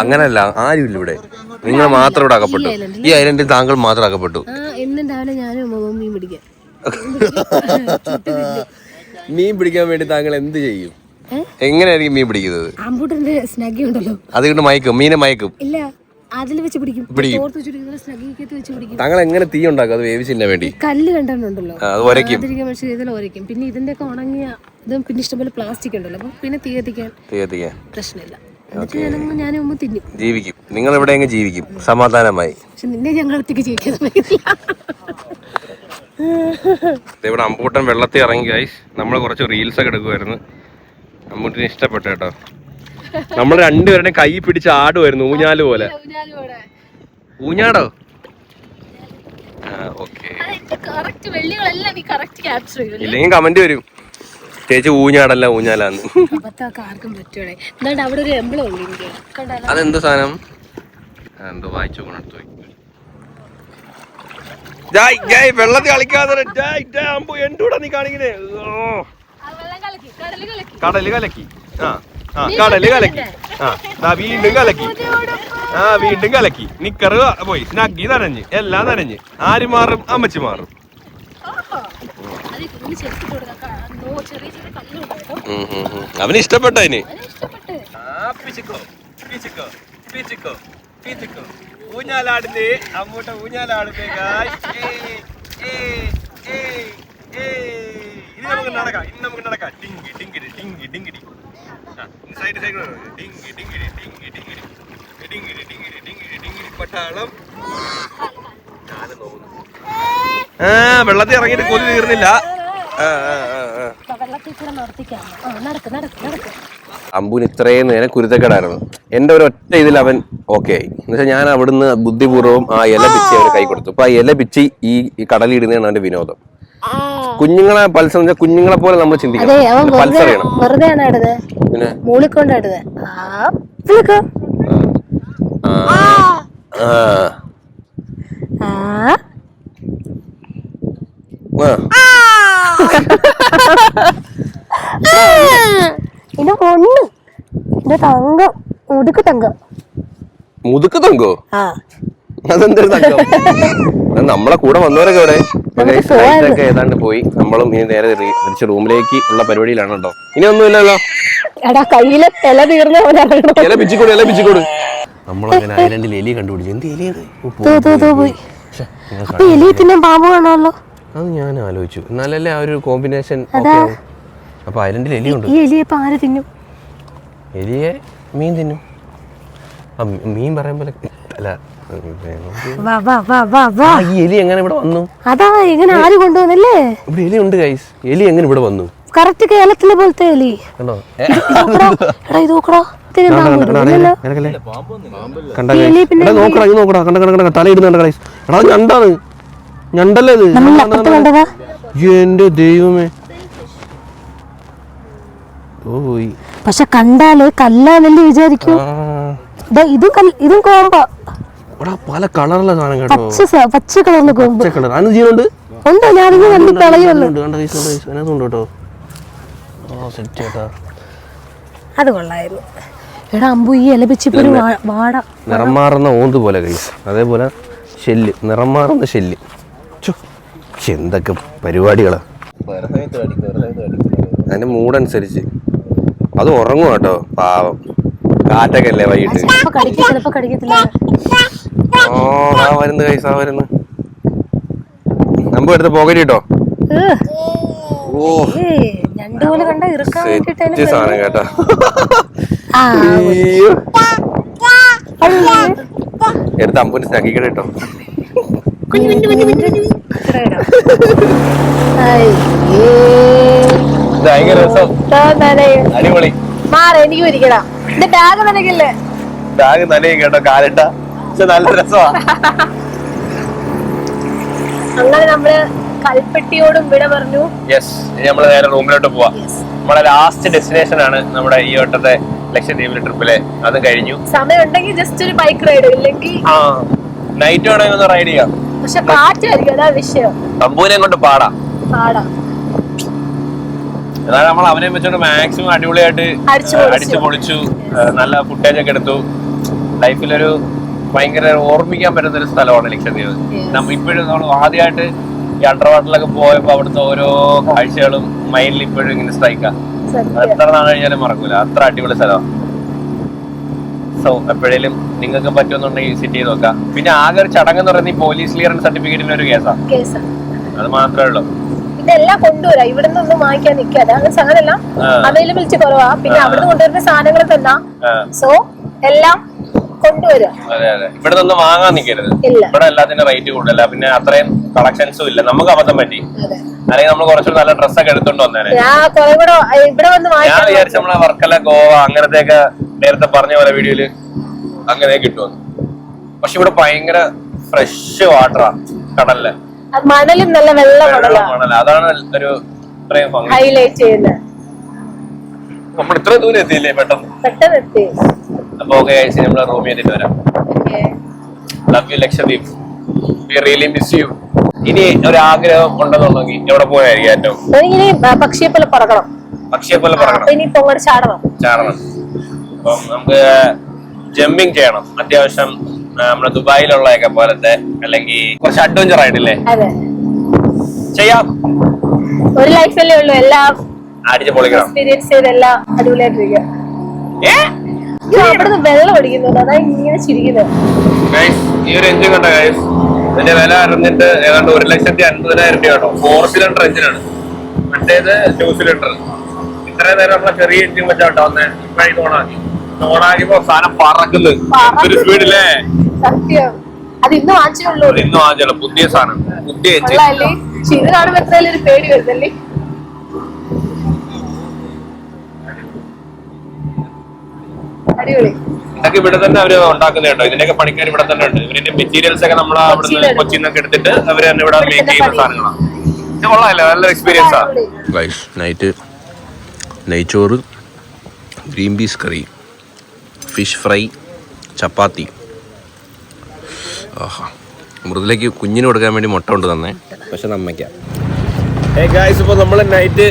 അങ്ങനല്ല, ആരുമില്ല ഇവിടെ. നിങ്ങൾ മാത്രം ഇവിടെ അകപ്പെട്ടു. ഈ ഐലൻഡിൽ താങ്കൾ മാത്രം അകപ്പെട്ടു. മീൻ പിടിക്കാൻ വേണ്ടി താങ്കൾ എന്ത് ചെയ്യും? എങ്ങനെയായിരിക്കും മീൻ പിടിക്കുന്നത്? അതുകൊണ്ട് മയക്കും, മീനെ മയക്കും. താങ്കൾ എങ്ങനെ തീ ഉണ്ടാക്കും? അത് വേവിച്ചില്ല വേണ്ടി കല്ല് കണ്ടുണ്ടല്ലോ, അത് ഒരയ്ക്കും. പിന്നെ ഇതിന്റെ ഒക്കെ ഉണങ്ങിയ ഇതും പിന്നെ ഇഷ്ടംപോലെ പ്ലാസ്റ്റിക് ഉണ്ടല്ലോ, അപ്പൊ പിന്നെ തീ കത്തിക്കാൻ പ്രശ്നമില്ല. ജീവിക്കും. നിങ്ങൾ എവിടെയെങ്കിലും ജീവിക്കും സമാധാനമായി. പക്ഷെ നിന്നെ ഞങ്ങൾ ഒറ്റയ്ക്ക് ജീവിക്കാൻ ഇവിടെ അമ്പൂട്ടൻ വെള്ളത്തിൽ ഇറങ്ങി ഗൈസ്. നമ്മൾ കുറച്ച് റീൽസ് ഒക്കെ എടുക്കുമായിരുന്നു. അമ്പൂട്ടിന് ഇഷ്ടപ്പെട്ടു കേട്ടോ. നമ്മൾ രണ്ടുപേരുടെ കൈ പിടിച്ച് ആടുമായിരുന്നു, ഊഞ്ഞാല് പോലെ. ഊഞ്ഞാടോ? ഇല്ലെങ്കിൽ കമന്റ് വരും, ചേച്ചി ഊഞ്ഞാടല്ല ഊഞ്ഞാലാന്ന്. അതെന്ത് സാധനം? എന്തോ വായിച്ചു എടുത്തു പോയി. വെള്ളത്തിൽ കളിക്കാതെ എന്തുകൂടാ നീ കാണിക്കണേ? കടല് കലക്കി. കടല് കലക്കി. വീണ്ടും കലക്കി. വീണ്ടും കലക്കി. നിക്കറ് പോയി, സ്നഗ്ഗി നനഞ്ഞ്, എല്ലാം നനഞ്ഞ്. ആര് മാറും? അമ്മച്ചി മാറും. അവന് ഇഷ്ടപ്പെട്ട അതിന്. ഊഞ്ഞാലാടുന്നേ അമ്മൂട്ട ഊഞ്ഞാലാടുന്നേ. വെള്ളത്തിൽ ഇറങ്ങിയിട്ട് കൊതി തീർന്നില്ല. അമ്പുവിന് ഇത്രയും നേരം കുരുത്തക്കേടായിരുന്നു. എൻ്റെ ഒരു ഒറ്റ ഇതിൽ അവൻ ഓക്കെ ആയി. എന്നുവെച്ചാൽ ഞാൻ അവിടുന്ന് ബുദ്ധിപൂർവ്വം ആ ഇല പിച്ചി അവന് കൈ കൊടുത്തു. അപ്പൊ ആ ഇല പിച്ചി ഈ കടലിടുന്നതാണ് അവന്റെ വിനോദം. കുഞ്ഞുങ്ങളെ പൾസർ എന്ന് വെച്ചാൽ കുഞ്ഞുങ്ങളെ പോലെ നമ്മൾ ചിന്തിക്കണം. പൾസർ ചെയ്യണം. പിന്നെ മുതുക്ക് തങ്കോ? അതെന്തൊരു തങ്കം? നമ്മളെ കൂടെ വന്നവരൊക്കെ ഇവിടെ ഒക്കെ ഏതാണ്ട് പോയി. നമ്മളും ഇനി നേരെ തിരിച്ച് റൂമിലേക്ക് ഉള്ള പരിപാടിയിലാണ് കേട്ടോ. ഇനി ഒന്നുമില്ലല്ലോ. ഇല പിച്ചിക്കോട്. നമ്മളങ്ങനെ ഐലൻഡിൽ എലി കണ്ടുപിടിച്ചു. എന്ത് എലിയാണ്? അത് ഞാൻ ആലോചിച്ചു. എന്നാലല്ലേ ആ ഒരു കോമ്പിനേഷൻ. അപ്പൊ ഐലൻഡിൽ എലിയുണ്ട്. എലിയെ മീൻ തിന്നും. മീൻ പറയുമ്പോ അല്ല, ഈ എലി എങ്ങനെ ഇവിടെ വന്നു? അതാ എങ്ങനെ ആര് കൊണ്ടുവന്നല്ലേ? ഇവിടെ എലി ഉണ്ട് ഗൈസ്. എലി എങ്ങനെ ഇവിടെ വന്നു? കറക്റ്റ് കേരളത്തിലെ പോലത്തെ എലി. കണ്ടോ? തലയിടുന്നുണ്ട് ഗൈസ്. എടാ ഞണ്ടാണ്. ഞണ്ടല്ലേ ഇത്? എന്റെ ദൈവമേ. ഓയ് പക്ഷെ കണ്ടാല് കല്ലാന്നല്ലേ വിചാരിക്കും. ഇതും കോമ്പ. പല കളറിലെ സാധനം കേട്ടോ. പച്ച കളറിലെ കോമ്പ്. അതിന് ജീവനുണ്ട്. ഉണ്ടോ? ഞാനിങ്ങനെ കണ്ടി കളയുമല്ലോ. അത് കൊള്ളായിരുന്നു. എടാ അമ്പു, ഈ ഇല പിച്ചിപ്പോ ഒരു വാട നിറം മാറുന്ന ഓന്ത് പോലെ കൈസ്. അതേപോലെ ഷെല്ല്, നിറം മാറുന്ന ഷെല്ല്. എന്തൊക്കെ പരിപാടികളാ. അതിന്റെ മൂടനുസരിച്ച് അത് ഉറങ്ങും കേട്ടോ. പാവം കാറ്റൊക്കെ അല്ലേ വൈകിട്ട്. വരുന്നു കൈസ, വരുന്നു. നമ്പ് എടുത്ത് പോകരി കേട്ടോ. സാധനം കേട്ടോ. എടുത്ത് അമ്പൂന് സ്നക്കിക്കട കേട്ടോ. ഭയങ്കര രസം. അടിപൊളി. ബാഗ് നനയും കേട്ടോ. കാലിട്ട നല്ല രസമാണ്. അങ്ങനെ നമ്മള് കൽപ്പെട്ടിയോടും വിട പറഞ്ഞു. യെസ്, ഇനി നമ്മള് നേരെ റൂമിലോട്ട് പോവാ. നമ്മുടെ ലാസ്റ്റ് ഡെസ്റ്റിനേഷൻ ആണ് നമ്മുടെ ഈ വട്ടത്തെ ലക്ഷദ്വീപിലെ ട്രിപ്പിലെ. അത് കഴിഞ്ഞു. സമയം ഉണ്ടെങ്കിൽ ജസ്റ്റ് ഒരു ബൈക്ക് റൈഡ്, ഇല്ലെങ്കിൽ നൈറ്റ് വേണമെങ്കിൽ ഒന്ന് റൈഡ് ചെയ്യാം. പക്ഷെ കാറ്റായിരിക്കും, അതാ വിഷയം. തമ്പൂനെ കൊണ്ട് പാടാം. അതായത് നമ്മൾ അവനെ വെച്ചോണ്ട് മാക്സിമം അടിപൊളിയായിട്ട് അടിച്ചു പൊളിച്ചു. നല്ല ഫുട്ടേജ് ഒക്കെ എടുത്തു. ലൈഫിലൊരു ഭയങ്കര ഓർമ്മിക്കാൻ പറ്റുന്ന ഒരു സ്ഥലമാണ് ലക്ഷദ്വീപ്. ഇപ്പോഴും നമ്മൾ ആദ്യമായിട്ട് ഈ അണ്ടർ വാട്ടറിലൊക്കെ പോയപ്പോ അവിടുത്തെ ഓരോ കാഴ്ചകളും മൈൻഡിൽ ഇപ്പോഴും ഇങ്ങനെ സ്ട്രൈക്കാം. എത്ര നാൾ കഴിഞ്ഞാലും മറക്കൂല. അത്ര അടിപൊളി സ്ഥലമാണ്. സോ എപ്പോഴേലും നിങ്ങൾക്ക് പറ്റുമെന്നുണ്ടെങ്കിൽ വിസിറ്റ് ചെയ്ത് നോക്കാം. പിന്നെ ആകെ ഒരു ചടങ്ങെന്ന് പറയുന്നത് ഈ പോലീസ് ക്ലിയറൻസ് സർട്ടിഫിക്കറ്റിന്റെ ഒരു കേസാണ്. അത് മാത്രമേ ഉള്ളൂ. ഇതെല്ലാം കൊണ്ടുവരാം. ഇവിടെ നിന്നൊന്നും വാങ്ങിക്കാൻ നിൽക്കാതെ. അങ്ങനെ സാധനം അവൈലബിലിറ്റി കുറവാ. പിന്നെ അവിടെ കൊണ്ടുവരുന്ന സാധനങ്ങൾ തന്നെ. സോ എല്ലാം കൊണ്ടുവരാം. അതെ അതെ, ഇവിടെ നിന്ന് വാങ്ങാൻ നിൽക്കരുത്. ഇവിടെ എല്ലാത്തിന്റെ റേറ്റ് കൂടുതല. പിന്നെ അത്രയും കളക്ഷൻസും ഇല്ല. നമുക്ക് അബദ്ധം പറ്റി. അല്ലെങ്കിൽ നമ്മൾ കുറച്ചുകൂടി നല്ല ഡ്രസ്സൊക്കെ എടുത്തോണ്ട് വന്നേനെ. ഞാൻ വിചാരിച്ചു നമ്മളെ വർക്കല, ഗോവ അങ്ങനത്തെയൊക്കെ നേരത്തെ പറഞ്ഞ പോലെ വീഡിയോയില് അങ്ങനെ കിട്ടുമെന്ന്. പക്ഷെ ഇവിടെ ഭയങ്കര ഫ്രഷ് വാട്ടറാണ് കടലില്. മണലും നല്ല വെള്ള മണല. അതാണ് ഒരു ഹൈലൈറ്റ് ചെയ്യുന്നത്. നമ്മൾ ഇത്ര ദൂരം എത്തിയില്ലേ പെട്ടെന്ന് എത്തി. അപ്പൊ ഓക്കെ, നമ്മള് റൂമിൽ എത്തിയിട്ട് വരാം. Love you Lakshadweep. V really miss you. ഇനി ഒരു ആഗ്രഹം ഉണ്ടെന്നുണ്ടെങ്കിൽ എവിടെ പോയായിരിക്കും ഏറ്റവും? പക്ഷിയെ പോലെ പറക്കണം. ചാടണം. അപ്പം നമുക്ക് ജമ്പിങ് ചെയ്യണം അത്യാവശ്യം. നമ്മുടെ ദുബായിലുള്ളതൊക്കെ പോലത്തെ, അല്ലെങ്കിൽ കുറച്ച് അഡ്വഞ്ചർ ആയിട്ടില്ലേ ചെയ്യാം. ഒരു ലൈഫല്ലേ ഉള്ളൂ. എല്ലാം അടിച്ച് പൊളിക്കണം. എക്സ്പീരിയൻസ് ചെയ്തെല്ലാം അടിപൊളിയായിട്ടിരിക്കുക. അവിടുന്ന് വെള്ളം അടിക്കുന്നുണ്ട്. അതാ ഇങ്ങനെ ചിരിക്കുന്നത്. ഈ ഒരു എഞ്ചിൻ കണ്ട ഗൈസ്, ഇതിന്റെ വില അറിഞ്ഞിട്ട് ഏതാണ്ട് 1,50,000 രൂപ കേട്ടോ. 4 സിലിണ്ടർ എഞ്ചിനാണ്. മറ്റേത് 2 സിലിണ്ടർ. ഇത്രയും നേരം നമ്മളെ ചെറിയ എഞ്ചിൻ വെച്ചാട്ടോ വന്നേ. ഇപ്പൊ ഇത് ഓണാക്കി. ഓണാക്കിയപ്പോ സാധനം പറക്കുന്നത് ഒരു സ്പീഡില്ലേ. സത്യം. അത് ഇന്ന് വാങ്ങിച്ചുള്ളൂ. ഇന്ന് വാങ്ങിച്ചുള്ള പുതിയ സാധനം, പുതിയ എഞ്ചിൻ. ഇത് കാണുമ്പോ എന്തായാലും ഒരു പേടി വരുന്നല്ലേ. അടിപൊളി. ഇതൊക്കെ ഇവിടെ തന്നെ അവര് ഉണ്ടാക്കുന്ന കേട്ടോ. ഇതിന്റെയൊക്കെ പണിക്കാർ ഇവിടെ തന്നെ ഉണ്ട്. ഇവരിന്റെ മെറ്റീരിയൽസ് ഒക്കെ നമ്മൾ അവിടെ കൊച്ചിയിൽ നിന്നൊക്കെ എടുത്തിട്ട് അവര് തന്നെ ഇവിടെ മേക്ക് ചെയ്യുന്ന സാധനങ്ങളാണ്. ഇത് കൊള്ളാമല്ലോ, നല്ല എക്സ്പീരിയൻസാ. നൈറ്റ് നെയ്ച്ചോറ്, ഗ്രീൻ പീസ് കറി, ഫിഷ് ഫ്രൈ, ചപ്പാത്തി. ആഹാ, മൃദുലേക്ക് കുഞ്ഞിന് കൊടുക്കാൻ വേണ്ടി മുട്ട കൊണ്ട് തന്നെ, പക്ഷെ നമ്മയ്ക്കാം. ഗായ്സ്, ഇപ്പോൾ നമ്മൾ നൈറ്റ്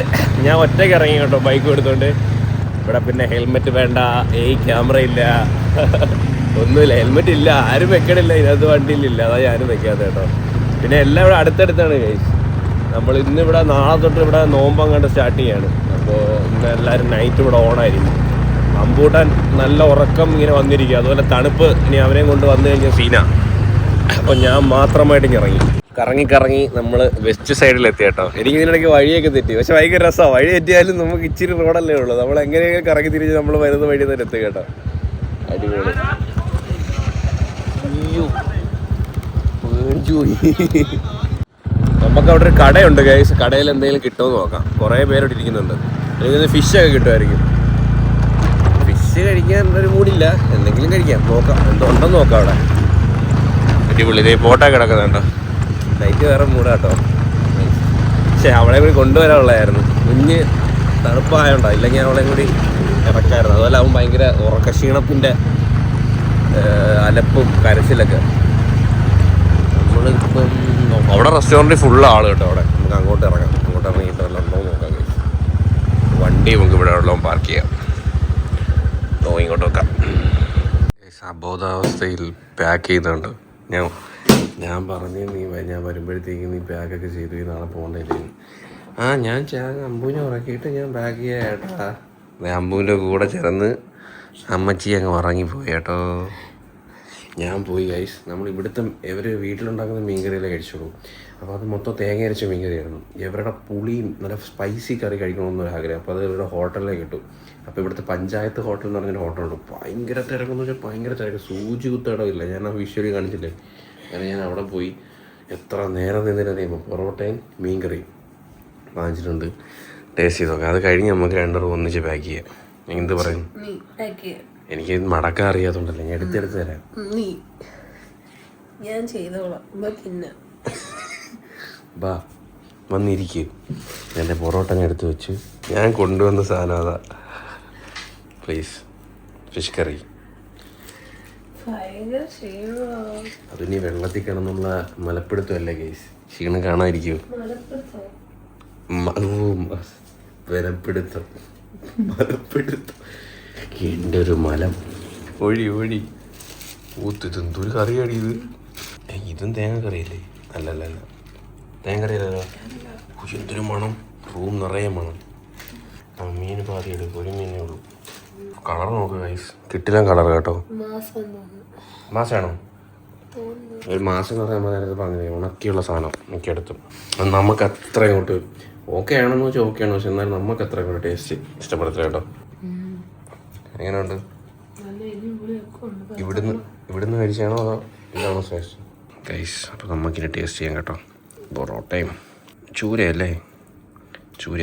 ഞാൻ ഒറ്റയ്ക്ക് ഇറങ്ങി കേട്ടോ, ബൈക്ക് എടുത്തോണ്ട്. ഇവിടെ പിന്നെ ഹെൽമെറ്റ് വേണ്ട, ക്യാമറ ഇല്ല, ഒന്നുമില്ല, ഹെൽമെറ്റ് ഇല്ല, ആരും വെക്കണില്ല, ഇതിനകത്ത് വണ്ടിയിലില്ല, അതാ ഞാനും വെക്കാത്ത കേട്ടോ. പിന്നെ എല്ലാം ഇവിടെ അടുത്തടുത്താണ് ഗൈസ്. നമ്മൾ ഇന്നിവിടെ നാളെ തൊട്ട് ഇവിടെ നോമ്പങ്ങാണ്ട് സ്റ്റാർട്ട് ചെയ്യാണ്. അപ്പോൾ ഇന്ന് എല്ലാവരും നൈറ്റ് ഇവിടെ ഓണായിരിക്കും. അമ്പൂട്ടാൻ നല്ല ഉറക്കം ഇങ്ങനെ വന്നിരിക്കുക, അതുപോലെ തണുപ്പ്. ഇനി അവരെയും കൊണ്ട് വന്നു കഴിഞ്ഞാൽ സീന. അപ്പോൾ ഞാൻ മാത്രമായിട്ട് കറങ്ങി നമ്മൾ വെസ്റ്റ് സൈഡിലെത്തി കേട്ടോ. എനിക്ക് ഇതിനിടയ്ക്ക് വഴിയൊക്കെ തെറ്റി, പക്ഷെ ഭയങ്കര രസമാണ്. വഴി തെറ്റിയാലും നമുക്ക് ഇച്ചിരി റോഡല്ലേ ഉള്ളൂ. നമ്മൾ എങ്ങനെയൊക്കെ കറങ്ങി തിരിച്ച് നമ്മൾ വരുന്ന വഴി തന്നെ എത്തും കേട്ടോ. അടിപൊളി. നമുക്ക് അവിടെ ഒരു കടയുണ്ട് ഗൈസ്. കടയിൽ എന്തെങ്കിലും കിട്ടുമെന്ന് നോക്കാം. കുറേ പേരോട് ഇരിക്കുന്നുണ്ട്. എനിക്ക് ഫിഷൊക്കെ കിട്ടുമായിരിക്കും. ഫിഷ് കഴിക്കാൻ ഒരു മൂടില്ല, എന്തെങ്കിലും കഴിക്കാം, നോക്കാം, എന്തുണ്ടെന്ന് നോക്കാം അവിടെ. അടിപൊളി. ഇതേ ബോട്ടാ കിടക്കുന്നുണ്ടോ. നൈറ്റ് വേറെ മൂടാട്ടോ. പക്ഷേ അവളെ കൂടി കൊണ്ടുവരാനുള്ളതായിരുന്നു. കുഞ്ഞ് തണുപ്പായോണ്ടോ, ഇല്ലെങ്കിൽ അവളെയും കൂടി ഇറക്കായിരുന്നു. അതുപോലെ അവൻ ഭയങ്കര ഉറക്കക്ഷീണത്തിൻ്റെ അലപ്പും കരച്ചിലൊക്കെ. നമ്മളിപ്പം അവിടെ റെസ്റ്റോറൻറ്റിൽ ഫുള്ള് ആൾ കേട്ടോ. അവിടെ നമുക്ക് അങ്ങോട്ട് ഇറങ്ങാം. അങ്ങോട്ട് ഇറങ്ങിയിട്ട് വല്ലതും ഉണ്ടോ നോക്കാം. വണ്ടി നമുക്ക് ഇവിടെ വെള്ളം പാർക്ക് ചെയ്യാം. ഇങ്ങോട്ട് വെക്കാം. അബോധാവസ്ഥയിൽ പാക്ക് ചെയ്യുന്നുണ്ട്. ഞാൻ പറഞ്ഞു ഞാൻ വരുമ്പോഴത്തേക്ക് നീ പാക്കൊക്കെ ചെയ്തു, ഈ നാളെ പോകണ്ടേ. ഞാൻ അമ്പൂനെ ഉറക്കിയിട്ട് ഞാൻ പാക്ക് ചെയ്യാം ഏട്ടാ. അമ്പൂൻ്റെ കൂടെ ചേർന്ന് അമ്മച്ചി അങ്ങ് ഉറങ്ങിപ്പോയി കേട്ടോ. ഞാൻ പോയി ഗൈസ്. നമ്മൾ ഇവിടുത്തെ ഇവർ വീട്ടിലുണ്ടാക്കുന്ന മീൻകറിയിലെ കഴിച്ചോളൂ. അപ്പോൾ അത് മൊത്തം തേങ്ങ അരച്ച മീൻകറിയായിരുന്നു. ഇവരുടെ പുളിയും നല്ല സ്പൈസി കറി കഴിക്കണമെന്നൊരു ആഗ്രഹം. അപ്പോൾ അത് ഇവരുടെ ഹോട്ടലിലേക്ക് കിട്ടും. അപ്പോൾ ഇവിടുത്തെ പഞ്ചായത്ത് ഹോട്ടൽ എന്ന് പറഞ്ഞൊരു ഹോട്ടലുണ്ട്. ഭയങ്കര തിരക്കെന്ന് വെച്ചാൽ ഭയങ്കര തിരക്ക്. സൂചി കുത്തടമില്ല. ഞാൻ ആ വിഷ്വലി കാണിച്ചില്ലേ. അങ്ങനെ ഞാൻ അവിടെ പോയി എത്ര നേരം നിന്നറിയുമ്പോൾ പൊറോട്ടയും മീൻകറിയും വാങ്ങിച്ചിട്ടുണ്ട്. ടേസ്റ്റ് ചെയ്ത് നോക്കാം. അത് കഴിഞ്ഞ് നമുക്ക് രണ്ടുപേരും ഒന്നിച്ച് പാക്ക് ചെയ്യാം. എന്ത് പറയും? എനിക്ക് മടക്കാൻ അറിയാത്തോണ്ടല്ലേ, ഞാൻ എടുത്തെടുത്ത് തരാം. ഞാൻ ചെയ്തോളാം. പിന്നെ ബാ വന്നിരിക്കും. എൻ്റെ പൊറോട്ട ഞാൻ എടുത്ത് വെച്ച് ഞാൻ കൊണ്ടുവന്ന സാധനം അതാ. Please, fish curry. അതിനി വെള്ളത്തിൽ കിടന്നുള്ള മലപ്പിടുത്തമല്ലേ ഗൈസ്. ക്ഷീണം കാണാതിരിക്കും. മലപ്പിടുത്തം എൻ്റെ ഒരു മലം. ഒഴി ഊത്തിതെന്തൊരു കറിയാടി ഇത്. ഇതും തേങ്ങ കറിയല്ലേ? അല്ലല്ല, തേങ്ങ കറിയല്ലോ. എന്തൊരു മണം. റൂം നിറയെ മണം. മീൻ പാതി എടുക്കും, ഒരു മീനേ ഉള്ളൂ. കളർ നോക്കുക ഗൈസ്, കിട്ടില്ല കളർ കേട്ടോ. മാസമാണോ? ഒരു മാസം എന്ന് പറയാൻ നേരത്തെ പറഞ്ഞത് ഉണക്കിയുള്ള സാധനം മിക്കടുത്തും. നമുക്ക് അത്ര ഇങ്ങോട്ട് ഓക്കെ ആണെന്ന് വെച്ചാൽ ഓക്കെ ആണെന്ന് വെച്ചാൽ, എന്നാലും നമുക്ക് അത്ര ഇങ്ങോട്ട് ടേസ്റ്റ് ഇഷ്ടപ്പെടത്തില്ല കേട്ടോ. എങ്ങനെയുണ്ട്? ഇവിടുന്ന് കഴിച്ചാണോ അതോ ഇതാണോ ശ്രേഷ്ഠം ഗൈസ്? അപ്പോൾ നമുക്കിനി ടേസ്റ്റ് ചെയ്യാം കേട്ടോ. പൊറോട്ടയും ചൂരയല്ലേ? ചൂര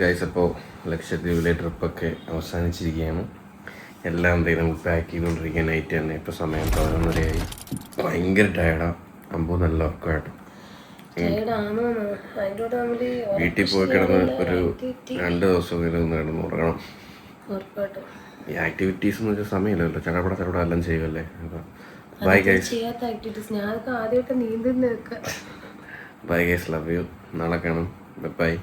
ഗൈസ്, അപ്പോൾ ലക്ഷദ്വീപിലെ ട്രിപ്പൊക്കെ അവസാനിച്ചിരിക്കുകയാണ്. എല്ലാം എന്തെങ്കിലും പാക്ക് ചെയ്തുകൊണ്ടിരിക്കുക. നൈറ്റ് തന്നെ. ഇപ്പോൾ സമയം 11:30 ഭയങ്കര ടയർഡാണ്. അമ്പോ നല്ല ഉറക്കമായിട്ട് വീട്ടിൽ പോയി കിടന്ന് ഒരു 2 ദിവസം കിടന്ന് ഉറങ്ങണം. ഈ ആക്ടിവിറ്റീസ് എന്ന് വെച്ചാൽ സമയമില്ലല്ലോ. ചടപട എല്ലാം ചെയ്യുമല്ലേ. Bye guys. Bye guys, love you. നാളെ കാണാം. ബൈ.